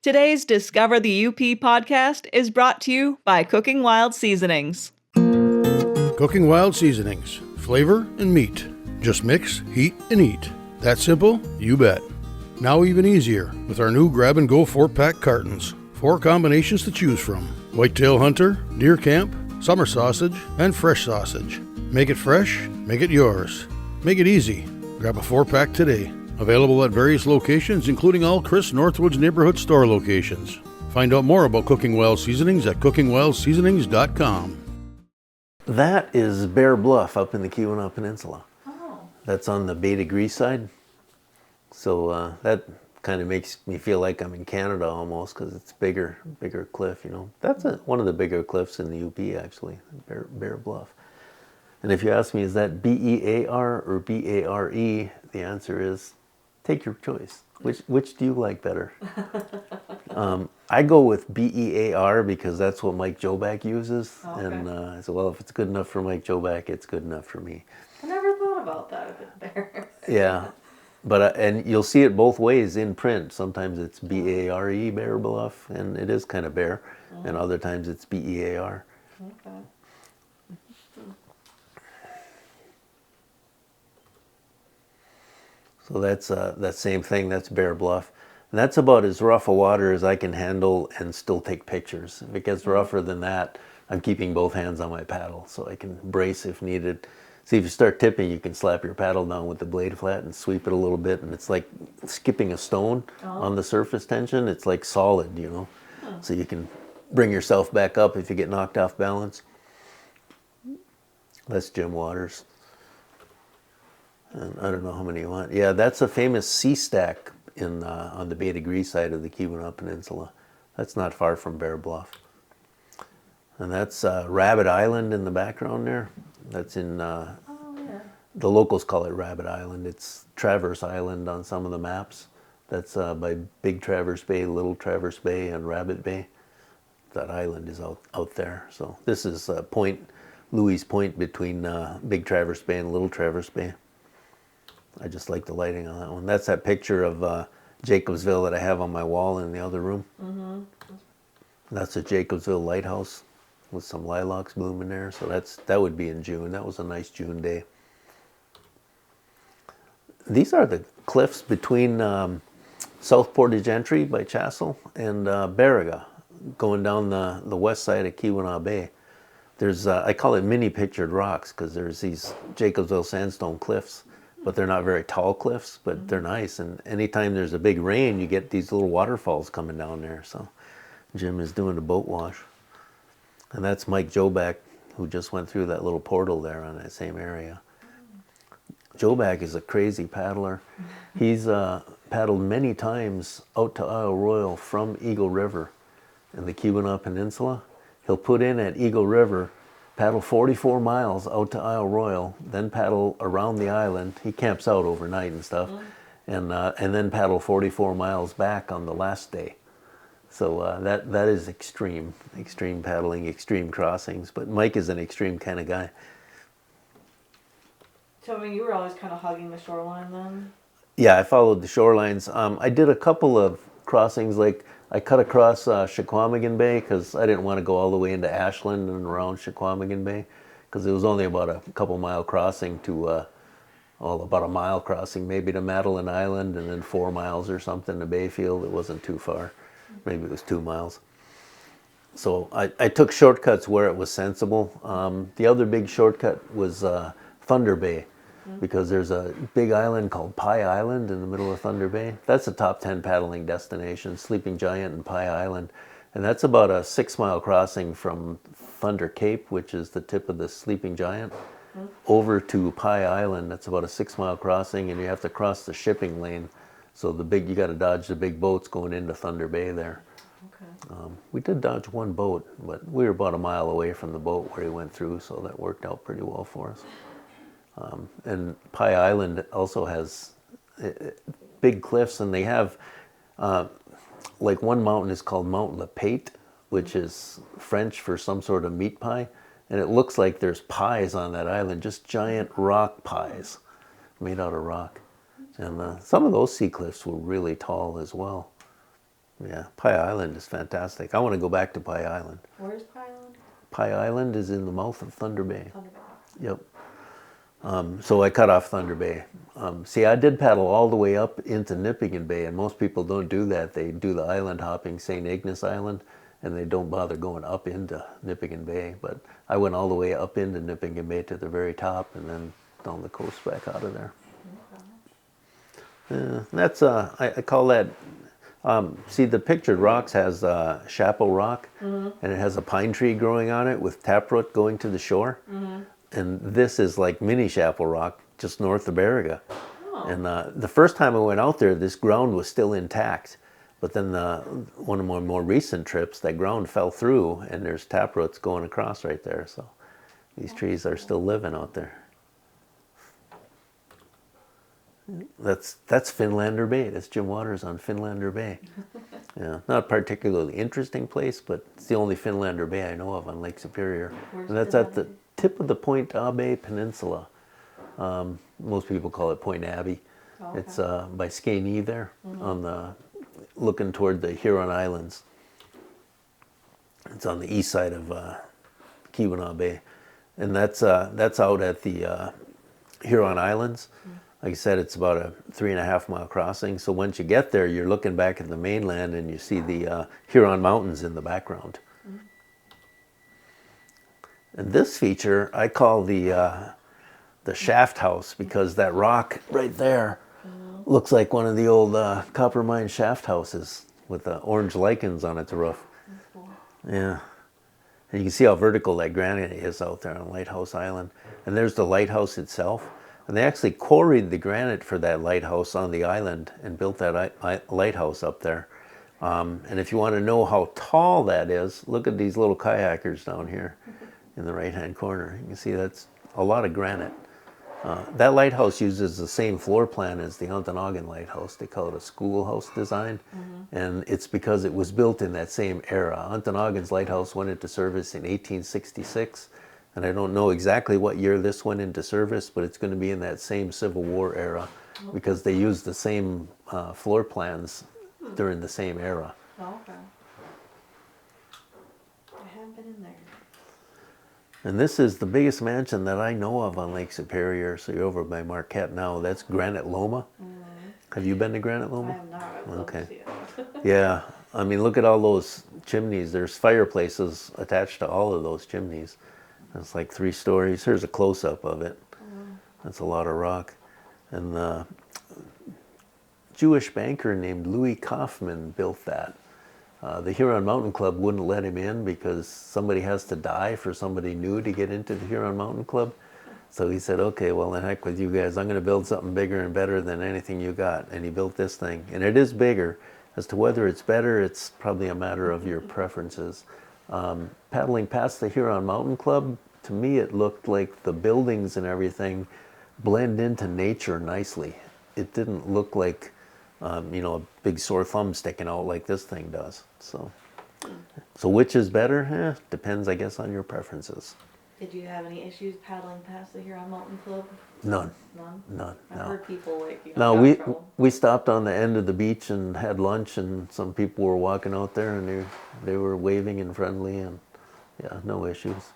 Today's Discover the UP podcast is brought to you by Cooking Wild Seasonings. Cooking Wild Seasonings. Flavor and meat. Just mix, heat, and eat. That simple? You bet. Now even easier with our new grab-and-go 4-pack cartons. 4 combinations to choose from. Whitetail Hunter, Deer Camp, Summer Sausage, and Fresh Sausage. Make it fresh, make it yours. Make it easy. Grab a 4-pack today. Available at various locations, including all Chris Northwood's neighborhood store locations. Find out more about Cooking Wild Seasonings at cookingwildseasonings.com. That is Bear Bluff up in the Keweenaw Peninsula. Oh. That's on the Bay de Gris side. So that kind of makes me feel like I'm in Canada almost because it's bigger cliff, you know. That's one of the bigger cliffs in the UP actually, Bear Bluff. And if you ask me, is that B-E-A-R or B-A-R-E? The answer is, take your choice. Which do you like better? I go with B-E-A-R because that's what Mike Joback uses. Oh, okay. And I said, well, if it's good enough for Mike Joback, it's good enough for me. I never thought about that if it's Bear. Yeah. But and you'll see it both ways in print. Sometimes it's B-A-R-E, Bear Bluff, and it is kind of bear. And other times it's B-E-A-R. Okay. So that's that same thing, that's Bear Bluff. And that's about as rough a water as I can handle and still take pictures. If it gets rougher than that, I'm keeping both hands on my paddle so I can brace if needed. See, if you start tipping, you can slap your paddle down with the blade flat and sweep it a little bit, and it's like skipping a stone on the surface tension. It's like solid, you know. So you can bring yourself back up if you get knocked off balance. That's Jim Waters. And I don't know how many you want. Yeah, that's a famous sea stack in on the Bay de Gris side of the Keweenaw Peninsula. That's not far from Bear Bluff. And that's Rabbit Island in the background there. That's in, the locals call it Rabbit Island. It's Traverse Island on some of the maps. That's by Big Traverse Bay, Little Traverse Bay, and Rabbit Bay. That island is out there. So this is Louis Point between Big Traverse Bay and Little Traverse Bay. I just like the lighting on that one. That's that picture of Jacobsville that I have on my wall in the other room. Mm-hmm. That's a Jacobsville lighthouse with some lilacs blooming there. So that would be in June. That was a nice June day. These are the cliffs between South Portage Entry by Chassel and Baraga, going down the west side of Keweenaw Bay. There's I call it mini pictured rocks because there's these Jacobsville sandstone cliffs. But they're not very tall cliffs, but they're nice. And anytime there's a big rain, you get these little waterfalls coming down there. So Jim is doing a boat wash. And that's Mike Joback, who just went through that little portal there on that same area. Joback is a crazy paddler. He's paddled many times out to Isle Royal from Eagle River in the Keweenaw Peninsula. He'll put in at Eagle River, paddle 44 miles out to Isle Royal, then paddle around the island. He camps out overnight and stuff, and then paddle 44 miles back on the last day. So that is extreme paddling, extreme crossings. But Mike is an extreme kind of guy. So I mean, you were always kind of hugging the shoreline then? Yeah, I followed the shorelines. I did a couple of crossings, like I cut across Chequamegon Bay because I didn't want to go all the way into Ashland and around Chequamegon Bay because it was only about a couple mile crossing to, about a mile crossing maybe to Madeline Island, and then 4 miles or something to Bayfield. It wasn't too far. Maybe it was 2 miles. So I took shortcuts where it was sensible. The other big shortcut was Thunder Bay, because there's a big island called Pie Island in the middle of Thunder Bay. That's a top 10 paddling destination, Sleeping Giant and Pie Island. And that's about a 6 mile crossing from Thunder Cape, which is the tip of the Sleeping Giant, over to Pie Island. That's about a 6 mile crossing, and you have to cross the shipping lane. So you got to dodge the big boats going into Thunder Bay there. Okay. We did dodge one boat, but we were about a mile away from the boat where he went through, so that worked out pretty well for us. And Pie Island also has big cliffs, and they have, like one mountain is called Mount Le Pate, which is French for some sort of meat pie. And it looks like there's pies on that island, just giant rock pies made out of rock. And some of those sea cliffs were really tall as well. Yeah, Pie Island is fantastic. I want to go back to Pie Island. Where's Pie Island? Pie Island is in the mouth of Thunder Bay. Thunder Bay. Yep. So I cut off Thunder Bay. See, I did paddle all the way up into Nipigon Bay, and most people don't do that. They do the island hopping, St. Ignace Island, and they don't bother going up into Nipigon Bay. But I went all the way up into Nipigon Bay to the very top, and then down the coast back out of there. That's I call that. See, the pictured rocks has Chapeau Rock, and it has a pine tree growing on it with taproot going to the shore. And this is like mini Chapeau Rock, just north of Baraga. Oh. And the first time I went out there, this ground was still intact. But then one of my more recent trips, that ground fell through, and there's taproots going across right there. So these trees are still living out there. That's Finlander Bay. That's Jim Waters on Finlander Bay. Yeah, not a particularly interesting place, but it's the only Finlander Bay I know of on Lake Superior. Where's And that's Finlander? at the tip of the Point Abbey Peninsula. Most people call it Point Abbey. Oh, okay. It's by Skainee there, on the looking toward the Huron Islands. It's on the east side of Keweenaw Bay, and that's out at the Huron Islands. Like I said, it's about a 3.5 mile crossing. So once you get there, you're looking back at the mainland, and you see the Huron Mountains in the background. And this feature I call the shaft house, because that rock right there looks like one of the old copper mine shaft houses with the orange lichens on its roof. Yeah. And you can see how vertical that granite is out there on Lighthouse Island. And there's the lighthouse itself. And they actually quarried the granite for that lighthouse on the island and built that lighthouse up there. And if you want to know how tall that is, look at these little kayakers down here in the right-hand corner. You can see that's a lot of granite. That lighthouse uses the same floor plan as the Ontonagon Lighthouse. They call it a schoolhouse design. And it's because it was built in that same era. Ontonagon's lighthouse went into service in 1866. And I don't know exactly what year this went into service, but it's going to be in that same Civil War era, because they used the same floor plans during the same era. Oh, okay. I haven't been in there. And this is the biggest mansion that I know of on Lake Superior. So you're over by Marquette now. That's Granite Loma. Have you been to Granite I Loma? have not. I'd love to Okay. see it. Yeah. I mean, look at all those chimneys. There's fireplaces attached to all of those chimneys. It's like 3 stories. Here's a close-up of it. That's a lot of rock. And the Jewish banker named Louis Kaufman built that. The Huron Mountain Club wouldn't let him in because somebody has to die for somebody new to get into the Huron Mountain Club. So he said, okay, well, the heck with you guys. I'm going to build something bigger and better than anything you got. And he built this thing. And it is bigger. As to whether it's better, it's probably a matter of your preferences. Paddling past the Huron Mountain Club, to me it looked like the buildings and everything blend into nature nicely. It didn't look like a big sore thumb sticking out like this thing does. So which is better? Depends, I guess, on your preferences. Did you have any issues paddling past the Huron Mountain Club? None. None? None. I've No. heard people No, got in trouble. we stopped on the end of the beach and had lunch, and some people were walking out there, and they were waving and friendly, and yeah, no issues.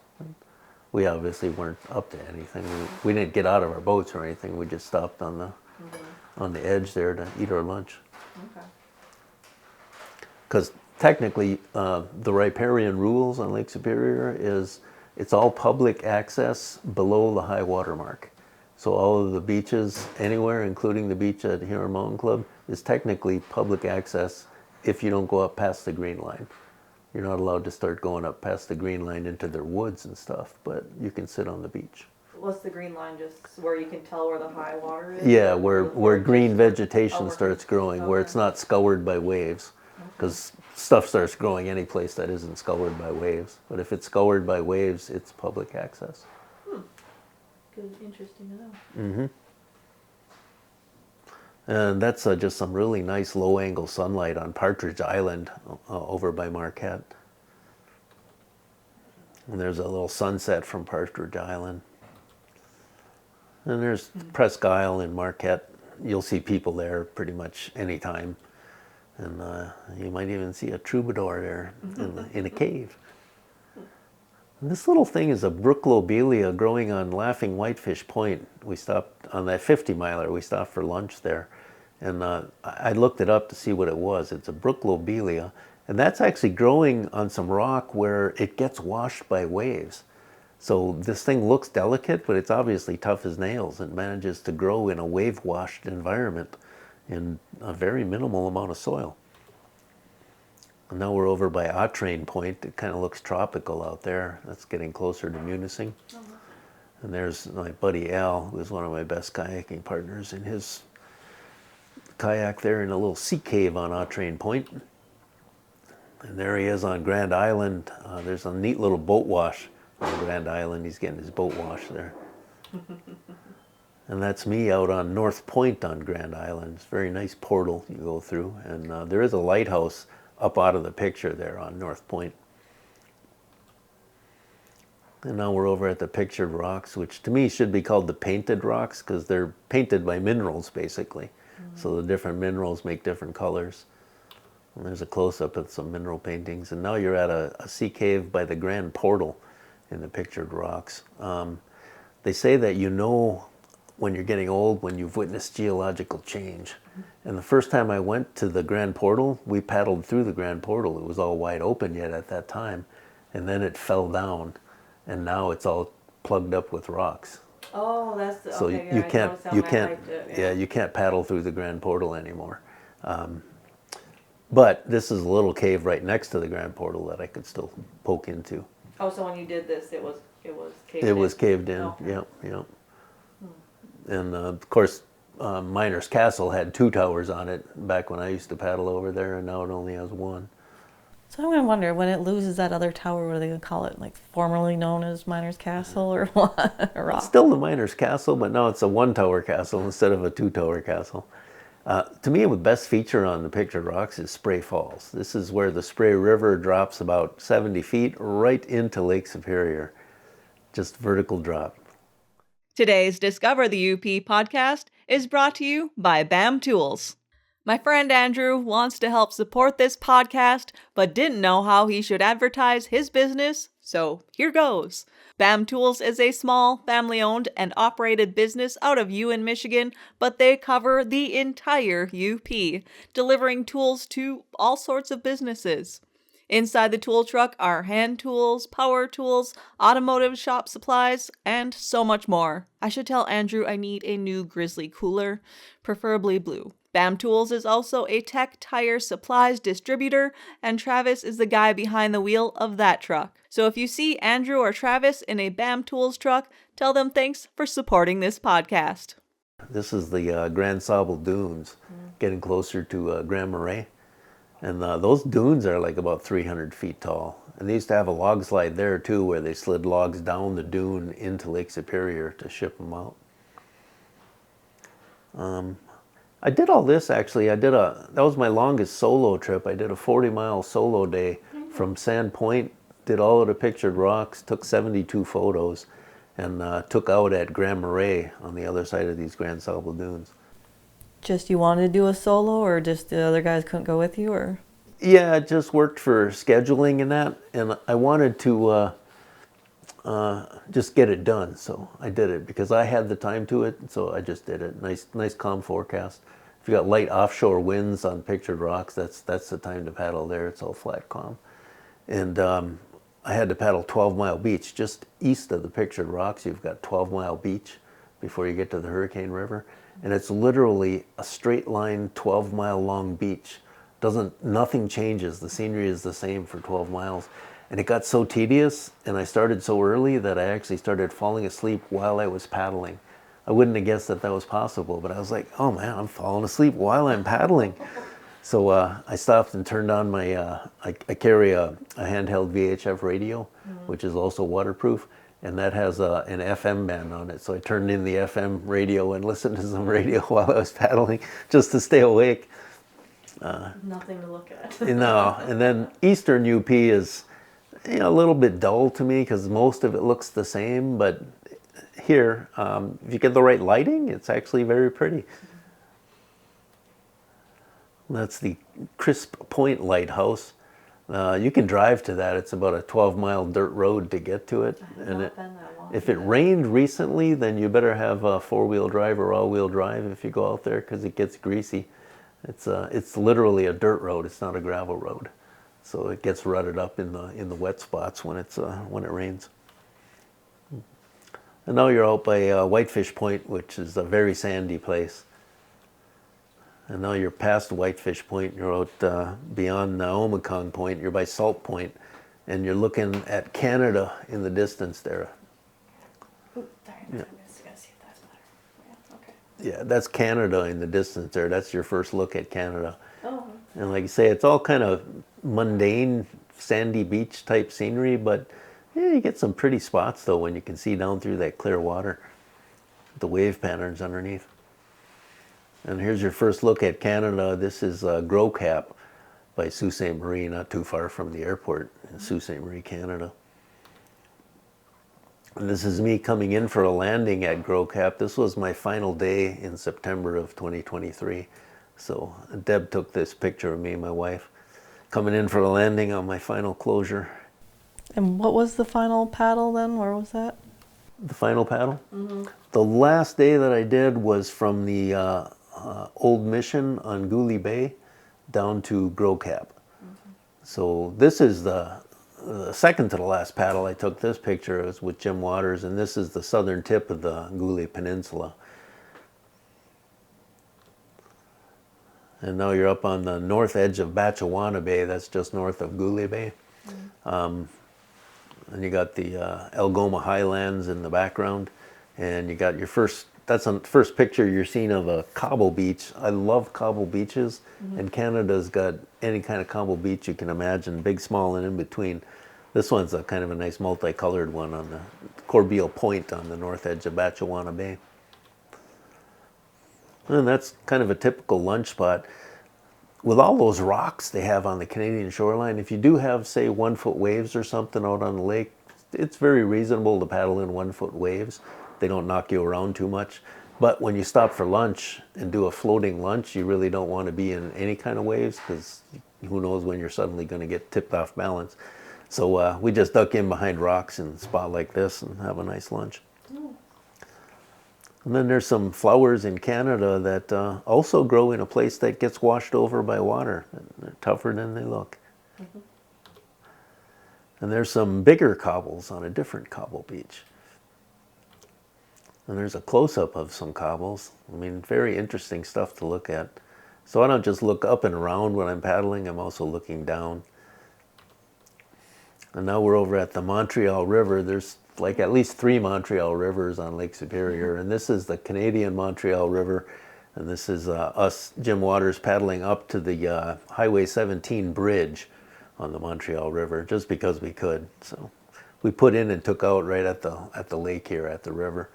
We obviously weren't up to anything. We didn't get out of our boats or anything. We just stopped on the edge there to eat our lunch. Okay. Because technically, the riparian rules on Lake Superior is it's all public access below the high water mark. So all of the beaches anywhere, including the beach at Huron Mountain Club, is technically public access if you don't go up past the green line. You're not allowed to start going up past the green line into their woods and stuff, but you can sit on the beach. What's the green line, just where you can tell where the high water is? Yeah, Or where green vegetation where- starts growing, where it's okay. not scoured by waves. Because stuff starts growing any place that isn't scoured by waves. But if it's scoured by waves, it's public access. Good, interesting to know. And that's just some really nice low-angle sunlight on Partridge Island over by Marquette. And there's a little sunset from Partridge Island. And there's Presque Isle in Marquette. You'll see people there pretty much anytime. And you might even see a troubadour there in a cave. And this little thing is a brook lobelia growing on Laughing Whitefish Point. We stopped on that 50-miler. We stopped for lunch there. And I looked it up to see what it was. It's a brook lobelia. And that's actually growing on some rock where it gets washed by waves. So this thing looks delicate, but it's obviously tough as nails. It manages to grow in a wave-washed environment in a very minimal amount of soil. And now we're over by Autrain Point. It kind of looks tropical out there. That's getting closer to Munising. And there's my buddy Al, who's one of my best kayaking partners, in his kayak there in a little sea cave on Autrain Point. And there he is on Grand Island. There's a neat little boat wash on Grand Island. He's getting his boat wash there. And that's me out on North Point on Grand Island. It's a very nice portal you go through. And there is a lighthouse up out of the picture there on North Point. And now we're over at the pictured rocks, which to me should be called the painted rocks because they're painted by minerals basically. So the different minerals make different colors. And there's a close-up of some mineral paintings. And now you're at a sea cave by the Grand Portal in the pictured rocks. They say that you know when you're getting old when you've witnessed geological change. And the first time I went to the Grand Portal, we paddled through the Grand Portal. It was all wide open yet at that time. And then it fell down. And now it's all plugged up with rocks. Oh, that's the, So okay, yeah, you I can't, noticed that you when I can't, hiked it, yeah, you can't paddle through the Grand Portal anymore. But this is a little cave right next to the Grand Portal that I could still poke into. Oh, so when you did this, it was caved It in? was caved in, Okay. yep, yep. And of course, Miners Castle had 2 towers on it back when I used to paddle over there, and now it only has 1. So I'm gonna wonder, when it loses that other tower, what are they gonna call it? Like formerly known as Miners Castle or what? Or It's still the Miners Castle, but now it's a 1-tower castle instead of a 2-tower castle. To me, the best feature on the pictured rocks is Spray Falls. This is where the Spray River drops about 70 feet right into Lake Superior. Just vertical drop. Today's Discover the UP podcast is brought to you by BAM Tools. My friend Andrew wants to help support this podcast, but didn't know how he should advertise his business, so here goes. BAM Tools is a small, family-owned and operated business out of Ewan, Michigan, but they cover the entire UP, delivering tools to all sorts of businesses. Inside the tool truck are hand tools, power tools, automotive shop supplies, and so much more. I should tell Andrew I need a new Grizzly cooler, preferably blue. BAM Tools is also a Tech Tire Supplies distributor, and Travis is the guy behind the wheel of that truck. So if you see Andrew or Travis in a BAM Tools truck, tell them thanks for supporting this podcast. This is the Grand Sable Dunes, getting closer to Grand Marais. And those dunes are like about 300 feet tall. And they used to have a log slide there too, where they slid logs down the dune into Lake Superior to ship them out. I did all this actually. That was my longest solo trip. I did a 40-mile solo day from Sand Point, did all of the pictured rocks, took 72 photos, and took out at Grand Marais on the other side of these Grand Sable Dunes. Just you wanted to do a solo, or just the other guys couldn't go with you, or? Yeah, it just worked for scheduling and that, and I wanted to just get it done, so I did it because I had the time to it, so I just did it. Nice calm forecast. If you got light offshore winds on pictured rocks, that's the time to paddle there. It's all flat calm. And I had to paddle 12-mile beach. Just east of the pictured rocks, you've got 12-mile beach before you get to the Hurricane River. And it's literally a straight line, 12-mile long beach. Nothing changes. The scenery is the same for 12 miles. And it got so tedious, and I started so early that I actually started falling asleep while I was paddling. I wouldn't have guessed that was possible, but I was like, oh man, I'm falling asleep while I'm paddling. So I stopped and turned on my, I carry a handheld VHF radio, which is also waterproof, and that has an FM band on it. So I turned in the FM radio and listened to some radio while I was paddling just to stay awake. Nothing to look at. And then Eastern UP is a little bit dull to me because most of it looks the same, but here, if you get the right lighting, it's actually very pretty. That's the Crisp Point Lighthouse. You can drive to that. It's about a 12-mile dirt road to get to it. And if it rained recently, then you better have a four-wheel drive or all-wheel drive if you go out there because it gets greasy. It's literally a dirt road. It's not a gravel road, so it gets rutted up in the wet spots when it rains. And now you're out by Whitefish Point, which is a very sandy place. And now you're past Whitefish Point. You're out beyond Omicron Point. You're by Salt Point, and you're looking at Canada in the distance there. Ooh, sorry, I'm just gonna see if that's better. Yeah, okay. Yeah, that's Canada in the distance there. That's your first look at Canada. Oh. And like you say, it's all kind of mundane, sandy beach type scenery, but yeah, you get some pretty spots though when you can see down through that clear water, the wave patterns underneath. And here's your first look at Canada. This is Gros Cap by Sault Ste. Marie, not too far from the airport in Sault Ste. Marie, Canada. And this is me coming in for a landing at Gros Cap. This was my final day in September of 2023. So Deb took this picture of me and my wife coming in for a landing on my final closure. And what was the final paddle then? Where was that? The final paddle? Mm-hmm. The last day that I did was from the Old Mission on Goulet Bay down to Gros Cap. Mm-hmm. So this is the second to the last paddle. I took this picture. It was with Jim Waters, and this is the southern tip of the Goulet Peninsula. And now you're up on the north edge of Batchewana Bay. That's just north of Goulet Bay. Mm-hmm. And you got the Algoma Highlands in the background, and you got your that's the first picture you're seeing of a cobble beach. I love cobble beaches, and Canada's got any kind of cobble beach you can imagine, big, small, and in between. This one's a kind of a nice multicolored one on the Corbeil Point on the north edge of Batchewana Bay. And that's kind of a typical lunch spot. With all those rocks they have on the Canadian shoreline, if you do have, say, 1-foot waves or something out on the lake, it's very reasonable to paddle in 1-foot waves. They don't knock you around too much. But when you stop for lunch and do a floating lunch, you really don't want to be in any kind of waves because who knows when you're suddenly going to get tipped off balance. So we just duck in behind rocks in a spot like this and have a nice lunch. And then there's some flowers in Canada that also grow in a place that gets washed over by water. They're tougher than they look. Mm-hmm. And there's some bigger cobbles on a different cobble beach. And there's a close-up of some cobbles. I mean, very interesting stuff to look at. So I don't just look up and around when I'm paddling, I'm also looking down. And now we're over at the Montreal River. There's like at least 3 Montreal rivers on Lake Superior, and this is the Canadian Montreal River, and this is us, Jim Waters, paddling up to the Highway 17 bridge on the Montreal River, just because we could. So we put in and took out right at the lake here, at the river.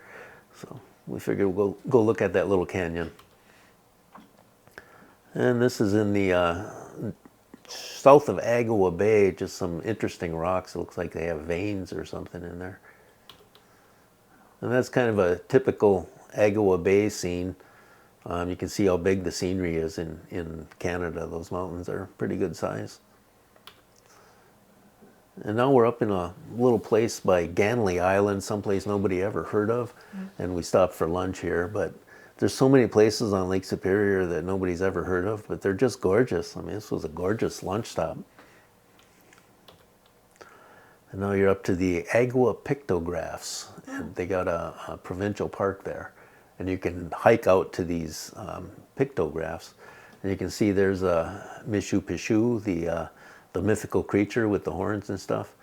So we figured we'll go look at that little canyon. And this is in the south of Agua Bay, just some interesting rocks. It looks like they have veins or something in there. And that's kind of a typical Agua Bay scene. You can see how big the scenery is in Canada. Those mountains are pretty good size. And now we're up in a little place by Ganley Island, someplace nobody ever heard of. And we stopped for lunch here. But there's so many places on Lake Superior that nobody's ever heard of, but they're just gorgeous. I mean, this was a gorgeous lunch stop. And now you're up to the Agua Pictographs. And they got a provincial park there. And you can hike out to these pictographs. And you can see there's a Mishu Pishu, the mythical creature with the horns and stuff.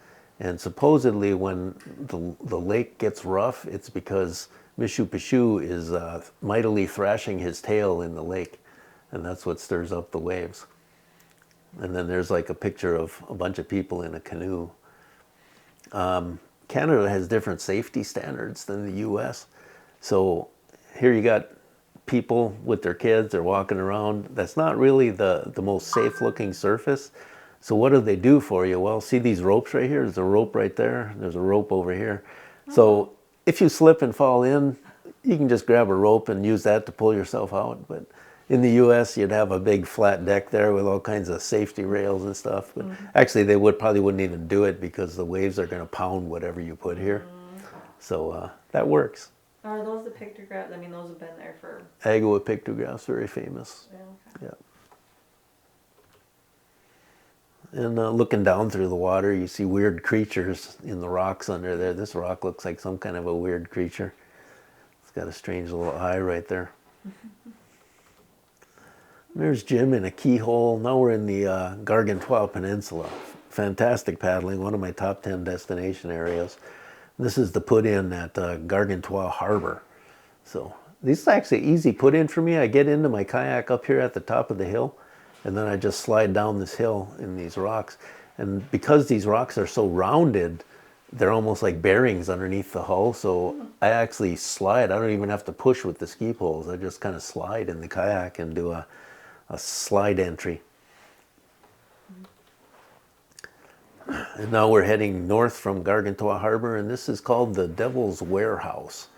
And supposedly when the lake gets rough, it's because Mishu Pishu is mightily thrashing his tail in the lake. And that's what stirs up the waves. And then there's like a picture of a bunch of people in a canoe. Canada has different safety standards than the US. So here you got people with their kids, they're walking around. That's not really the most safe looking surface. So what do they do for you? Well, see these ropes right here? There's a rope right there. There's a rope over here. So if you slip and fall in, you can just grab a rope and use that to pull yourself out. But in the US, you'd have a big flat deck there with all kinds of safety rails and stuff. But actually, they probably wouldn't even do it because the waves are going to pound whatever you put here. So that works. Are those the pictographs? I mean, those have been there for... Agua Pictographs, very famous. Yeah, okay. Yeah. And looking down through the water, you see weird creatures in the rocks under there. This rock looks like some kind of a weird creature. It's got a strange little eye right there. There's Jim in a keyhole. Now we're in the Gargantua Peninsula. Fantastic paddling, one of my top 10 destination areas. This is the put-in at Gargantua Harbor. So this is actually easy put-in for me. I get into my kayak up here at the top of the hill, and then I just slide down this hill in these rocks. And because these rocks are so rounded, they're almost like bearings underneath the hull. So I actually slide. I don't even have to push with the ski poles. I just kind of slide in the kayak and do a slide entry. And now we're heading north from Gargantua Harbor, and this is called the Devil's Warehouse.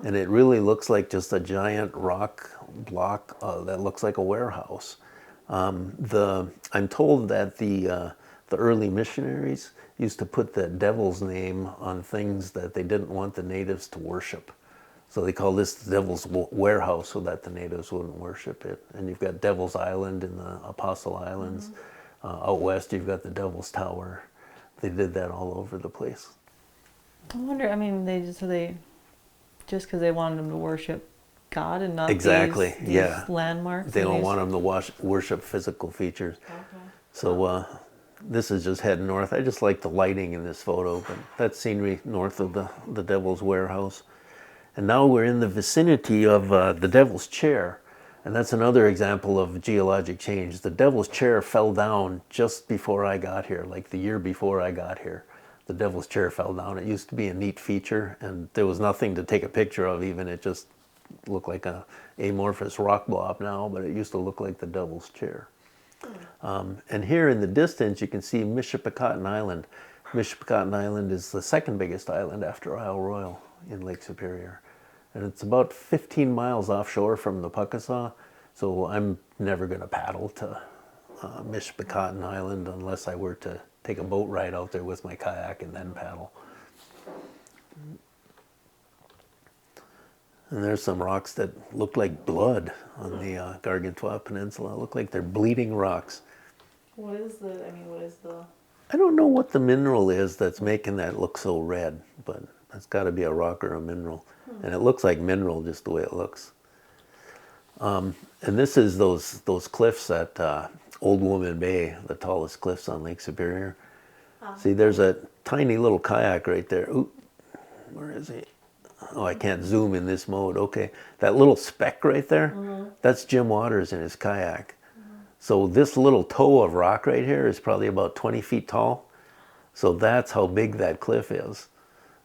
And it really looks like just a giant rock block that looks like a warehouse. I'm told that the early missionaries used to put the devil's name on things that they didn't want the natives to worship. So they call this the Devil's Warehouse so that the natives wouldn't worship it. And you've got Devil's Island in the Apostle Islands. Out west, you've got the Devil's Tower. They did that all over the place. I wonder, I mean, just because they wanted them to worship God and not exactly, these yeah. landmarks. They don't want them to worship physical features. Okay. So this is just heading north. I just like the lighting in this photo, but that's scenery north of the Devil's Warehouse. And now we're in the vicinity of the Devil's Chair. And that's another example of geologic change. The Devil's Chair fell down just before I got here, like the year before I got here. The Devil's Chair fell down. It used to be a neat feature, and there was nothing to take a picture of even. It just looked like a amorphous rock blob now, but it used to look like the Devil's Chair. And here in the distance, you can see Michipicoten Island. Michipicoten Island is the second biggest island after Isle Royale in Lake Superior. And it's about 15 miles offshore from the Puckasaw, so I'm never going to paddle to Michipicoten Island unless I were to take a boat ride out there with my kayak and then paddle. And there's some rocks that look like blood on the Gargantua Peninsula. Look like they're bleeding rocks. What is the? I don't know what the mineral is that's making that look so red, but it's got to be a rock or a mineral. And it looks like mineral just the way it looks. And this is those cliffs at Old Woman Bay, the tallest cliffs on Lake Superior. See, there's a tiny little kayak right there. Oop, where is he? Oh, I can't zoom in this mode. Okay, that little speck right there, that's Jim Waters in his kayak. So this little toe of rock right here is probably about 20 feet tall. So that's how big that cliff is.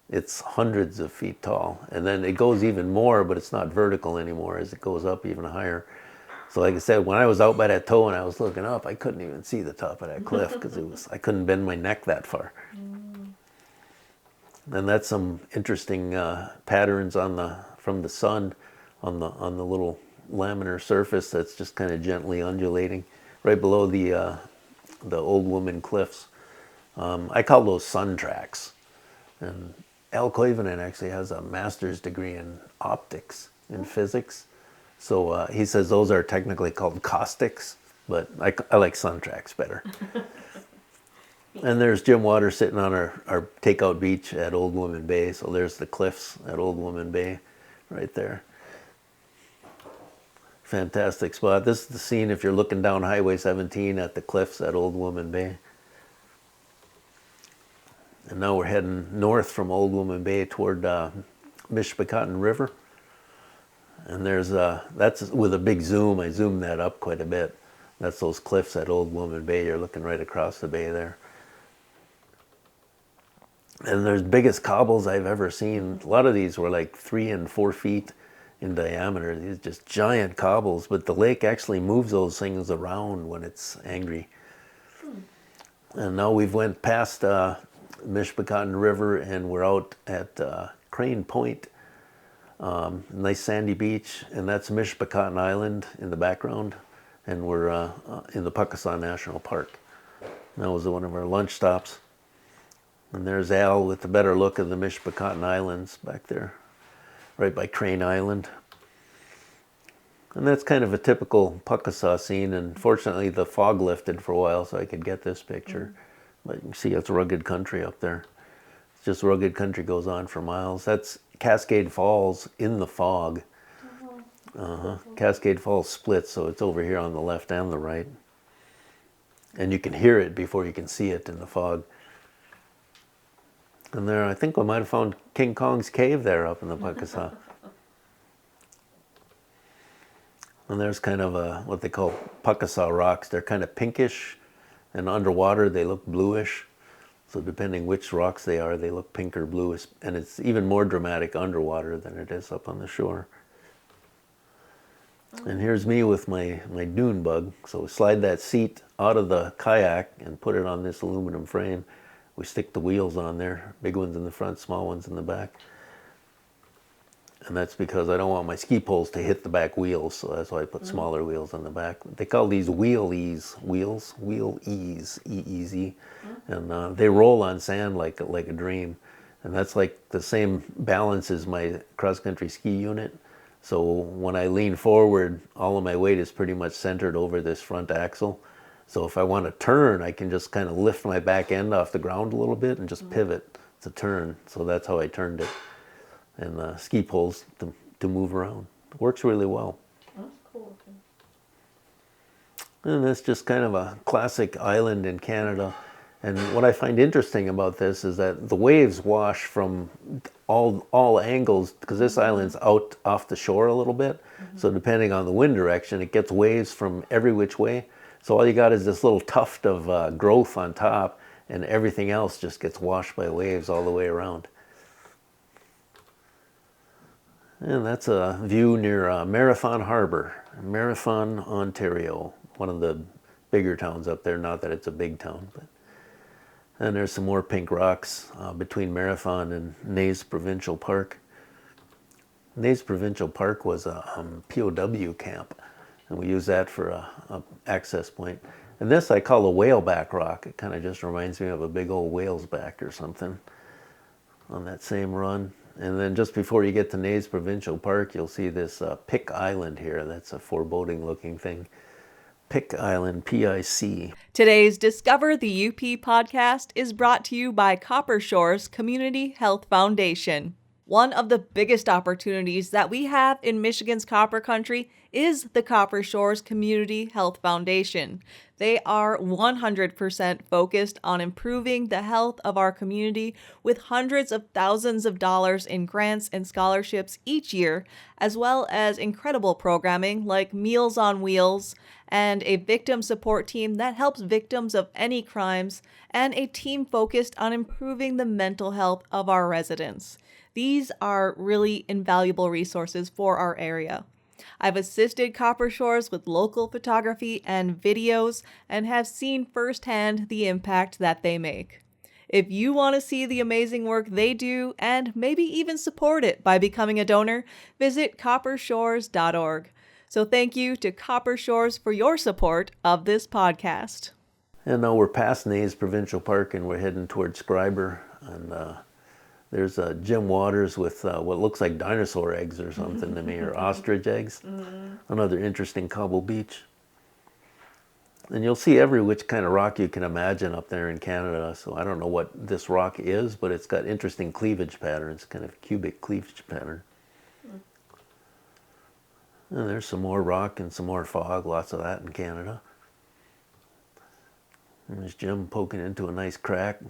It's hundreds of feet tall. And then it goes even more, but it's not vertical anymore as it goes up even higher. So like I said, when I was out by that toe and I was looking up, I couldn't even see the top of that cliff because I couldn't bend my neck that far. And that's some interesting patterns from the sun on the little laminar surface that's just kind of gently undulating right below the Old Woman Cliffs. I call those sun tracks. And Al Koivunen actually has a master's degree in optics in physics. So he says those are technically called caustics, but I like sun tracks better. And there's Jim Water sitting on our takeout beach at Old Woman Bay. So there's the cliffs at Old Woman Bay right there. Fantastic spot. This is the scene if you're looking down Highway 17 at the cliffs at Old Woman Bay. And now we're heading north from Old Woman Bay toward Mishpecotton River. And that's with a big zoom. I zoomed that up quite a bit. That's those cliffs at Old Woman Bay. You're looking right across the bay there. And there's biggest cobbles I've ever seen. A lot of these were like 3 and 4 feet in diameter. These just giant cobbles. But the lake actually moves those things around when it's angry. And now we've went past Mishpecotton River and we're out at Crane Point. Nice sandy beach, and that's Mishpecotton Island in the background, and we're in the Puckasaw National Park. That was one of our lunch stops. And there's Al with the better look of the Mishpecotton Islands back there, right by Crane Island. And that's kind of a typical Puckasaw scene, and fortunately the fog lifted for a while so I could get this picture. But you can see it's rugged country up there. It's just rugged country, goes on for miles. That's Cascade Falls in the fog. Cascade Falls splits, so it's over here on the left and the right. And you can hear it before you can see it in the fog. And there, I think we might have found King Kong's cave there up in the Puckasaw. And there's kind of what they call Puckasaw rocks. They're kind of pinkish, and underwater they look bluish. So depending which rocks they are, they look pink or bluish. And it's even more dramatic underwater than it is up on the shore. And here's me with my dune bug. So slide that seat out of the kayak and put it on this aluminum frame. We stick the wheels on there, big ones in the front, small ones in the back. And that's because I don't want my ski poles to hit the back wheels, so that's why I put smaller wheels on the back. They call these wheel-ease wheels, wheel-ease, E-E-Z. And they roll on sand like a dream. And that's like the same balance as my cross-country ski unit. So when I lean forward, all of my weight is pretty much centered over this front axle. So if I want to turn, I can just kind of lift my back end off the ground a little bit and just pivot to turn. So that's how I turned it. And ski poles to move around. It works really well. That's cool. And that's just kind of a classic island in Canada. And what I find interesting about this is that the waves wash from all angles, because this island's out off the shore a little bit. So depending on the wind direction, it gets waves from every which way. So all you got is this little tuft of growth on top, and everything else just gets washed by waves all the way around. And that's a view near Marathon Harbor, Marathon, Ontario, one of the bigger towns up there. Not that it's a big town, but. And there's some more pink rocks between Marathon and Naze Provincial Park. Naze Provincial Park was a POW camp, and we use that for a access point. And this I call a whaleback rock. It kind of just reminds me of a big old whale's back or something on that same run. And then just before you get to Naze Provincial Park, you'll see this Pic Island here. That's a foreboding looking thing. Pic Island, P-I-C. Today's Discover the UP podcast is brought to you by Copper Shores Community Health Foundation. One of the biggest opportunities that we have in Michigan's Copper Country is the Copper Shores Community Health Foundation. They are 100% focused on improving the health of our community with hundreds of thousands of dollars in grants and scholarships each year, as well as incredible programming like Meals on Wheels and a victim support team that helps victims of any crimes, and a team focused on improving the mental health of our residents. These are really invaluable resources for our area. I've assisted Copper Shores with local photography and videos and have seen firsthand the impact that they make. If you want to see the amazing work they do and maybe even support it by becoming a donor, visit coppershores.org. So thank you to Copper Shores for your support of this podcast. And now we're past Nays Provincial Park and we're heading towards Scriber. And there's Jim Waters with what looks like dinosaur eggs or something to me, or ostrich eggs. Another interesting cobble beach. And you'll see every which kind of rock you can imagine up there in Canada. So I don't know what this rock is, but it's got interesting cleavage patterns, kind of cubic cleavage pattern. And there's some more rock and some more fog, lots of that in Canada. And there's Jim poking into a nice crack.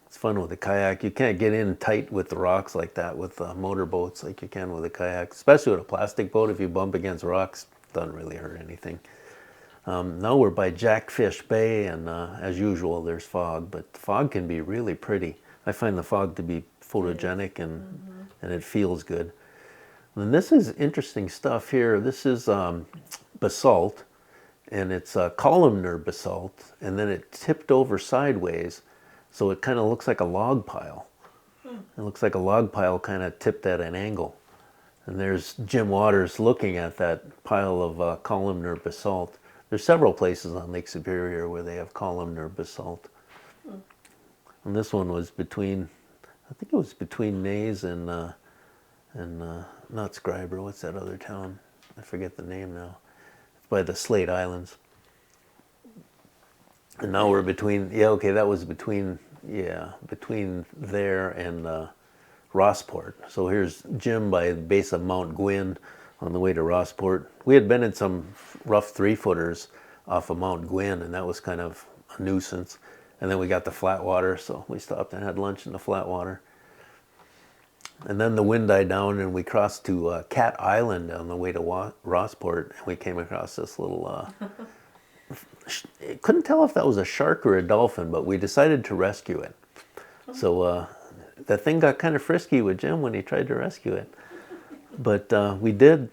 It's fun with a kayak. You can't get in tight with the rocks like that with motorboats like you can with a kayak, especially with a plastic boat. If you bump against rocks, it doesn't really hurt anything. Now we're by Jackfish Bay, and as usual, there's fog, but fog can be really pretty. I find the fog to be photogenic and it feels good. And this is interesting stuff here. This is basalt, and it's columnar basalt, and then it tipped over sideways, so it kind of looks like a log pile. It looks like a log pile kind of tipped at an angle. And there's Jim Waters looking at that pile of columnar basalt. There's several places on Lake Superior where they have columnar basalt. And this one was between, I think it was between Nays and not Scriber, what's that other town? I forget the name now. It's by the Slate Islands. And now we're between, that was between there and Rossport. So here's Jim by the base of Mount Gwyn on the way to Rossport. We had been in some rough 3-footers off of Mount Gwyn, and that was kind of a nuisance. And then we got the flat water, so we stopped and had lunch in the flat water. And then the wind died down, and we crossed to Cat Island on the way to Rossport, and we came across this little... couldn't tell if that was a shark or a dolphin, but we decided to rescue it. So that thing got kind of frisky with Jim when he tried to rescue it. But we did.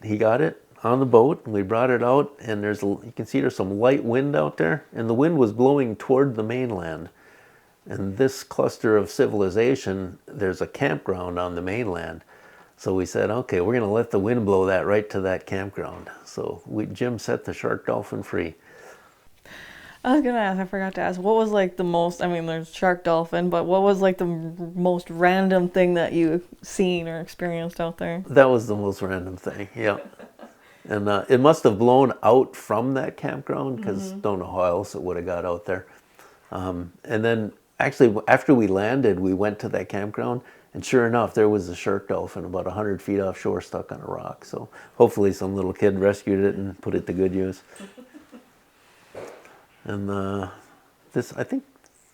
He got it on the boat, and we brought it out, and you can see there's some light wind out there, and the wind was blowing toward the mainland. And this cluster of civilization, there's a campground on the mainland. So we said, okay, we're going to let the wind blow that right to that campground. So Jim set the shark dolphin free. I was gonna ask, I forgot to ask, what was like the most, I mean, there's shark dolphin, but what was like the most random thing that you've seen or experienced out there? That was the most random thing, yeah. And it must have blown out from that campground, because don't know how else it would have got out there. And then actually, after we landed, we went to that campground, and sure enough, there was a shark dolphin about 100 feet offshore stuck on a rock. So hopefully some little kid rescued it and put it to good use. And I think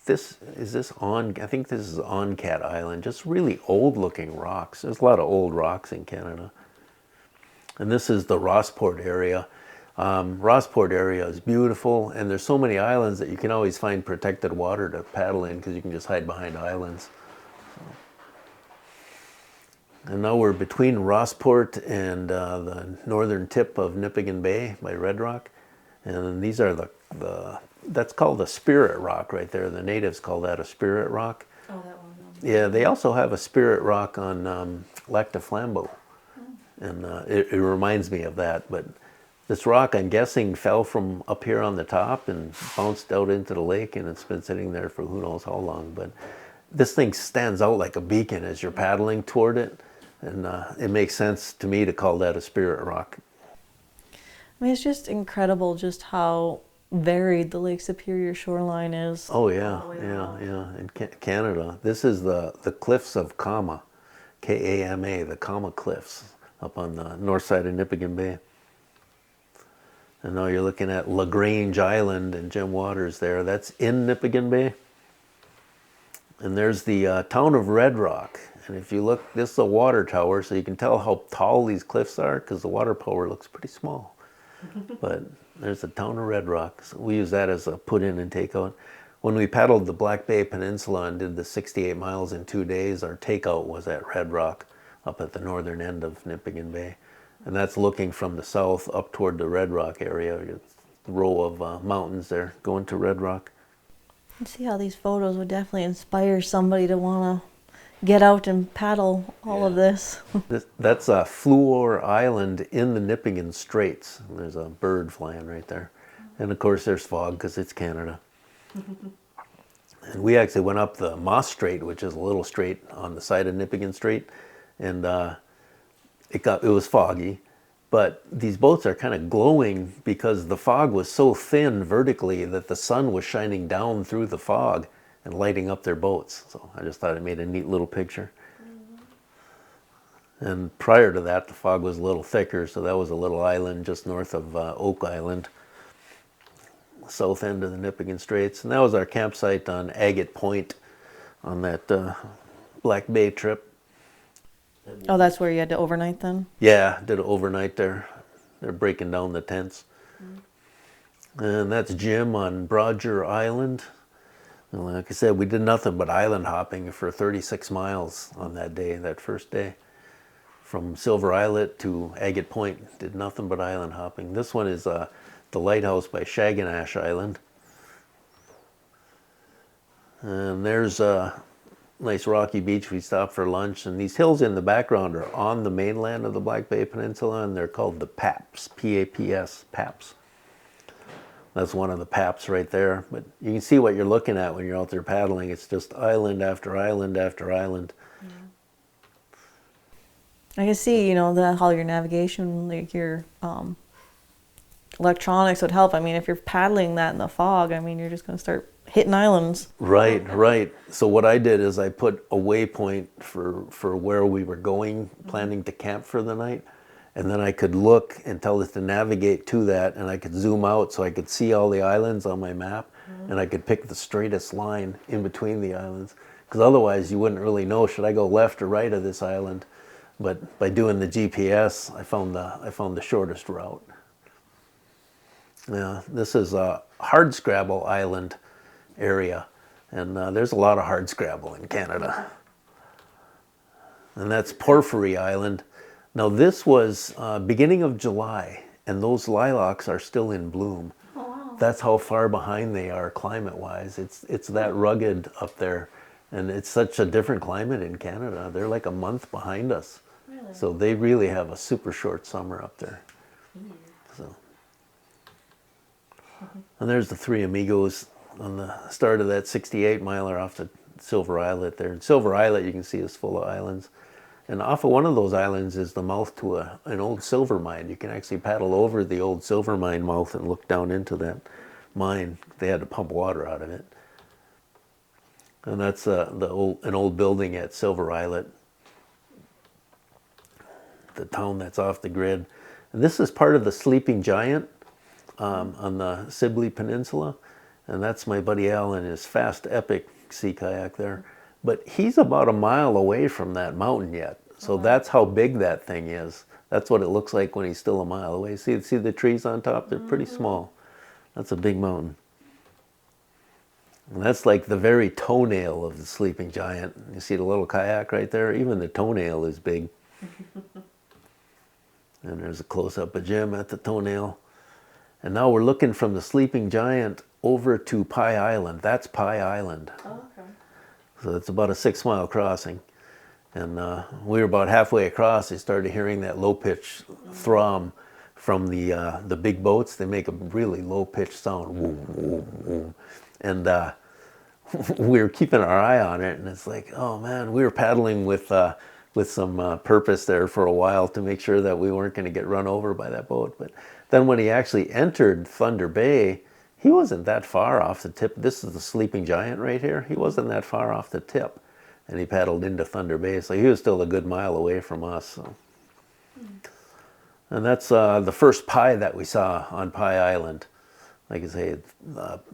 this is on Cat Island, just really old looking rocks. There's a lot of old rocks in Canada. And this is the Rossport area. Rossport area is beautiful, and there's so many islands that you can always find protected water to paddle in, because you can just hide behind islands. And now we're between Rossport and the northern tip of Nipigon Bay by Red Rock. And these are that's called a spirit rock right there. The natives call that a spirit rock. Oh, that one. Yeah, they also have a spirit rock on Lac de Flambeau. And it reminds me of that. But this rock, I'm guessing, fell from up here on the top and bounced out into the lake, and it's been sitting there for who knows how long. But this thing stands out like a beacon as you're paddling toward it. And it makes sense to me to call that a spirit rock. I mean, it's just incredible just how varied the Lake Superior shoreline is. Oh yeah, in Canada. This is the cliffs of Kama, K-A-M-A, the Kama Cliffs, up on the north side of Nipigon Bay. And now you're looking at LaGrange Island and Jim Waters there. That's in Nipigon Bay. And there's the town of Red Rock. And if you look, this is a water tower, so you can tell how tall these cliffs are, because the water tower looks pretty small. But there's the town of Red Rock. So we use that as a put in and take out. When we paddled the Black Bay Peninsula and did the 68 miles in 2 days, our takeout was at Red Rock up at the northern end of Nipigon Bay. And that's looking from the south up toward the Red Rock area. A row of mountains there going to Red Rock. You see how these photos would definitely inspire somebody to want to get out and paddle all of this. That's a Fluor Island in the Nipigon Straits. There's a bird flying right there. And of course there's fog because it's Canada. And we actually went up the Moss Strait, which is a little strait on the side of Nipigon Strait. And it was foggy. But these boats are kind of glowing because the fog was so thin vertically that the sun was shining down through the fog and lighting up their boats. So I just thought it made a neat little picture. And prior to that, the fog was a little thicker, so that was a little island just north of Oak Island, south end of the Nipigon Straits. And that was our campsite on Agate Point on that Black Bay trip. Oh, that's where you had to overnight then? Yeah, did an overnight there. They're breaking down the tents. And that's Jim on Brodger Island. And like I said, we did nothing but island hopping for 36 miles on that day, that first day. From Silver Islet to Agate Point, did nothing but island hopping. This one is the lighthouse by Shaganash Island. And there's a nice rocky beach. We stopped for lunch, and these hills in the background are on the mainland of the Black Bay Peninsula, and they're called the Paps, P-A-P-S, Paps. That's one of the Paps right there. But you can see what you're looking at when you're out there paddling. It's just island after island after island. I can see, how your navigation, like your electronics would help. I mean, if you're paddling that in the fog, I mean, you're just going to start hitting islands. Right. So what I did is I put a waypoint for where we were going, planning to camp for the night. And then I could look and tell it to navigate to that, and I could zoom out so I could see all the islands on my map, and I could pick the straightest line in between the islands. Because otherwise you wouldn't really know, should I go left or right of this island? But by doing the GPS, I found the shortest route. Yeah, this is a Hardscrabble Island area, and there's a lot of hardscrabble in Canada. And that's Porphyry Island. Now this was beginning of July, and those lilacs are still in bloom. Oh, wow. That's how far behind they are climate-wise. It's that rugged up there, and it's such a different climate in Canada. They're like a month behind us. Really? So they really have a super short summer up there. So. And there's the Three Amigos on the start of that 68 miler off the Silver Islet there. And Silver Islet, you can see, is full of islands. And off of one of those islands is the mouth to an old silver mine. You can actually paddle over the old silver mine mouth and look down into that mine. They had to pump water out of it. And that's an old building at Silver Islet, the town that's off the grid. And this is part of the Sleeping Giant on the Sibley Peninsula. And that's my buddy Al in his Fast Epic sea kayak there. But he's about a mile away from that mountain yet. So that's how big that thing is. That's what it looks like when he's still a mile away. See the trees on top? They're pretty small. That's a big mountain. And that's like the very toenail of the Sleeping Giant. You see the little kayak right there? Even the toenail is big. And there's a close-up of Jim at the toenail. And now we're looking from the Sleeping Giant over to Pie Island. That's Pie Island. Oh, okay. So it's about a 6-mile crossing. And we were about halfway across, they started hearing that low-pitch thrum from the big boats. They make a really low-pitched sound. Whoom, whoom, whoom. And we were keeping our eye on it, and it's like, oh man, we were paddling with some purpose there for a while to make sure that we weren't going to get run over by that boat. But then when he actually entered Thunder Bay, he wasn't that far off the tip. This is the Sleeping Giant right here. He wasn't that far off the tip. And he paddled into Thunder Bay, so he was still a good mile away from us. So. And that's the first pie that we saw on Pie Island. Like I say,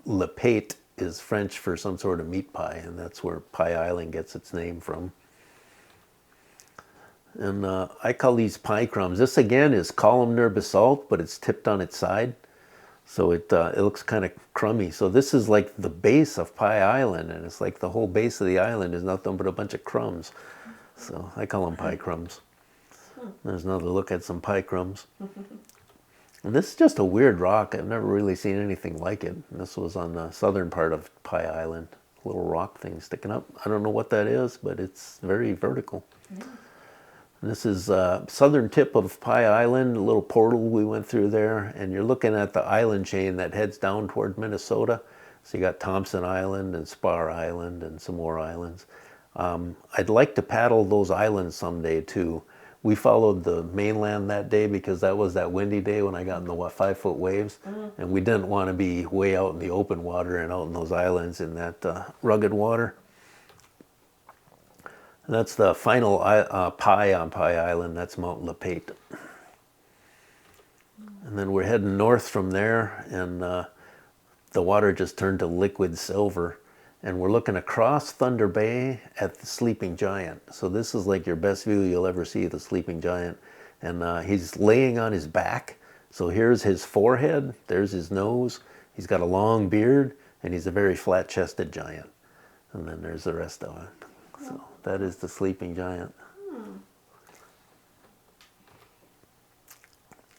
Le Pate is French for some sort of meat pie, and that's where Pie Island gets its name from. And I call these pie crumbs. This again is columnar basalt, but it's tipped on its side. So it looks kind of crummy. So this is like the base of Pie Island, and it's like the whole base of the island is nothing but a bunch of crumbs. So I call them pie crumbs. There's another look at some pie crumbs. And this is just a weird rock. I've never really seen anything like it. This was on the southern part of Pie Island. A little rock thing sticking up. I don't know what that is, but it's very vertical. And this is southern tip of Pie Island, a little portal we went through there. And you're looking at the island chain that heads down toward Minnesota. So you got Thompson Island and Spar Island and some more islands. I'd like to paddle those islands someday too. We followed the mainland that day because that was that windy day when I got in the 5-foot waves. And we didn't want to be way out in the open water and out in those islands in that rugged water. And that's the final pie on Pie Island. That's Mount LePate. And then we're heading north from there, and the water just turned to liquid silver. And we're looking across Thunder Bay at the Sleeping Giant. So this is like your best view you'll ever see of the Sleeping Giant. And he's laying on his back. So here's his forehead, there's his nose. He's got a long beard, and he's a very flat-chested giant. And then there's the rest of it. So that is the Sleeping Giant.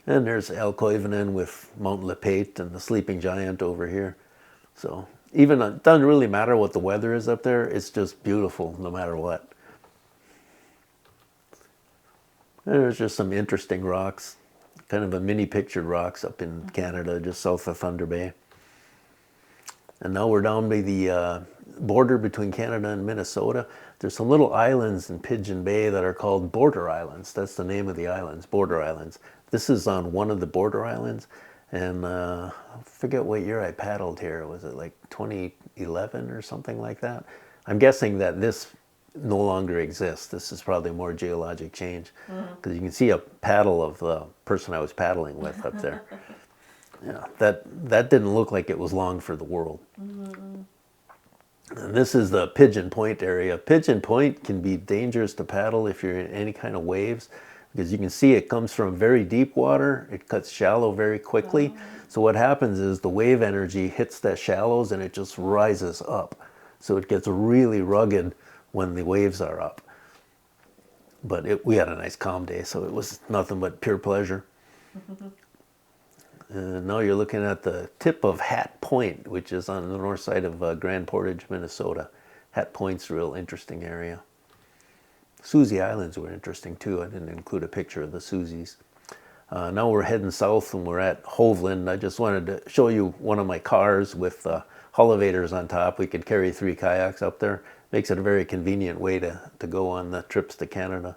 And there's Alkoivenen with Mount LePate and the Sleeping Giant over here. So even it doesn't really matter what the weather is up there. It's just beautiful no matter what. And there's just some interesting rocks, kind of a mini pictured rocks up in Canada, just south of Thunder Bay. And now we're down by the border between Canada and Minnesota. There's some little islands in Pigeon Bay that are called border islands. That's the name of the islands, border islands. This is on one of the border islands. And I forget what year I paddled here. Was it like 2011 or something like that? I'm guessing that this no longer exists. This is probably more geologic change. Because you can see a paddle of the person I was paddling with up there. Yeah, that didn't look like it was long for the world. And this is the Pigeon Point area. Pigeon Point can be dangerous to paddle if you're in any kind of waves, because you can see it comes from very deep water. It cuts shallow very quickly. So what happens is the wave energy hits the shallows and it just rises up. So it gets really rugged when the waves are up. But we had a nice calm day, so it was nothing but pure pleasure. And now you're looking at the tip of Hat Point, which is on the north side of Grand Portage, Minnesota. Hat Point's a real interesting area. Susie Islands were interesting too. I didn't include a picture of the Susies. Now we're heading south and we're at Hovland. I just wanted to show you one of my cars with elevators on top. We could carry 3 kayaks up there. Makes it a very convenient way to go on the trips to Canada.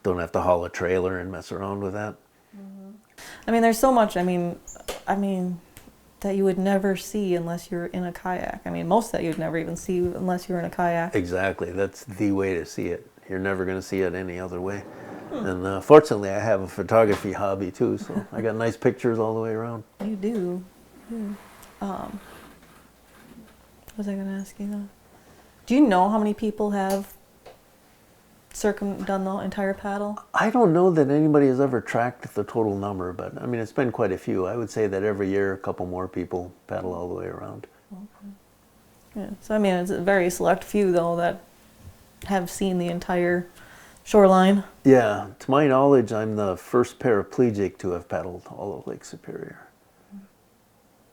Don't have to haul a trailer and mess around with that. I mean, there's so much, I mean, that you would never see unless you're in a kayak. I mean, most that you'd never even see unless you're in a kayak. Exactly. That's the way to see it. You're never going to see it any other way. And fortunately, I have a photography hobby too, so I got nice pictures all the way around. You do. What was I going to ask you though? Do you know how many people have done the entire paddle? I don't know that anybody has ever tracked the total number, but I mean, it's been quite a few. I would say that every year a couple more people paddle all the way around. Yeah. So I mean, it's a very select few though that have seen the entire shoreline. Yeah, to my knowledge, I'm the first paraplegic to have paddled all of Lake Superior.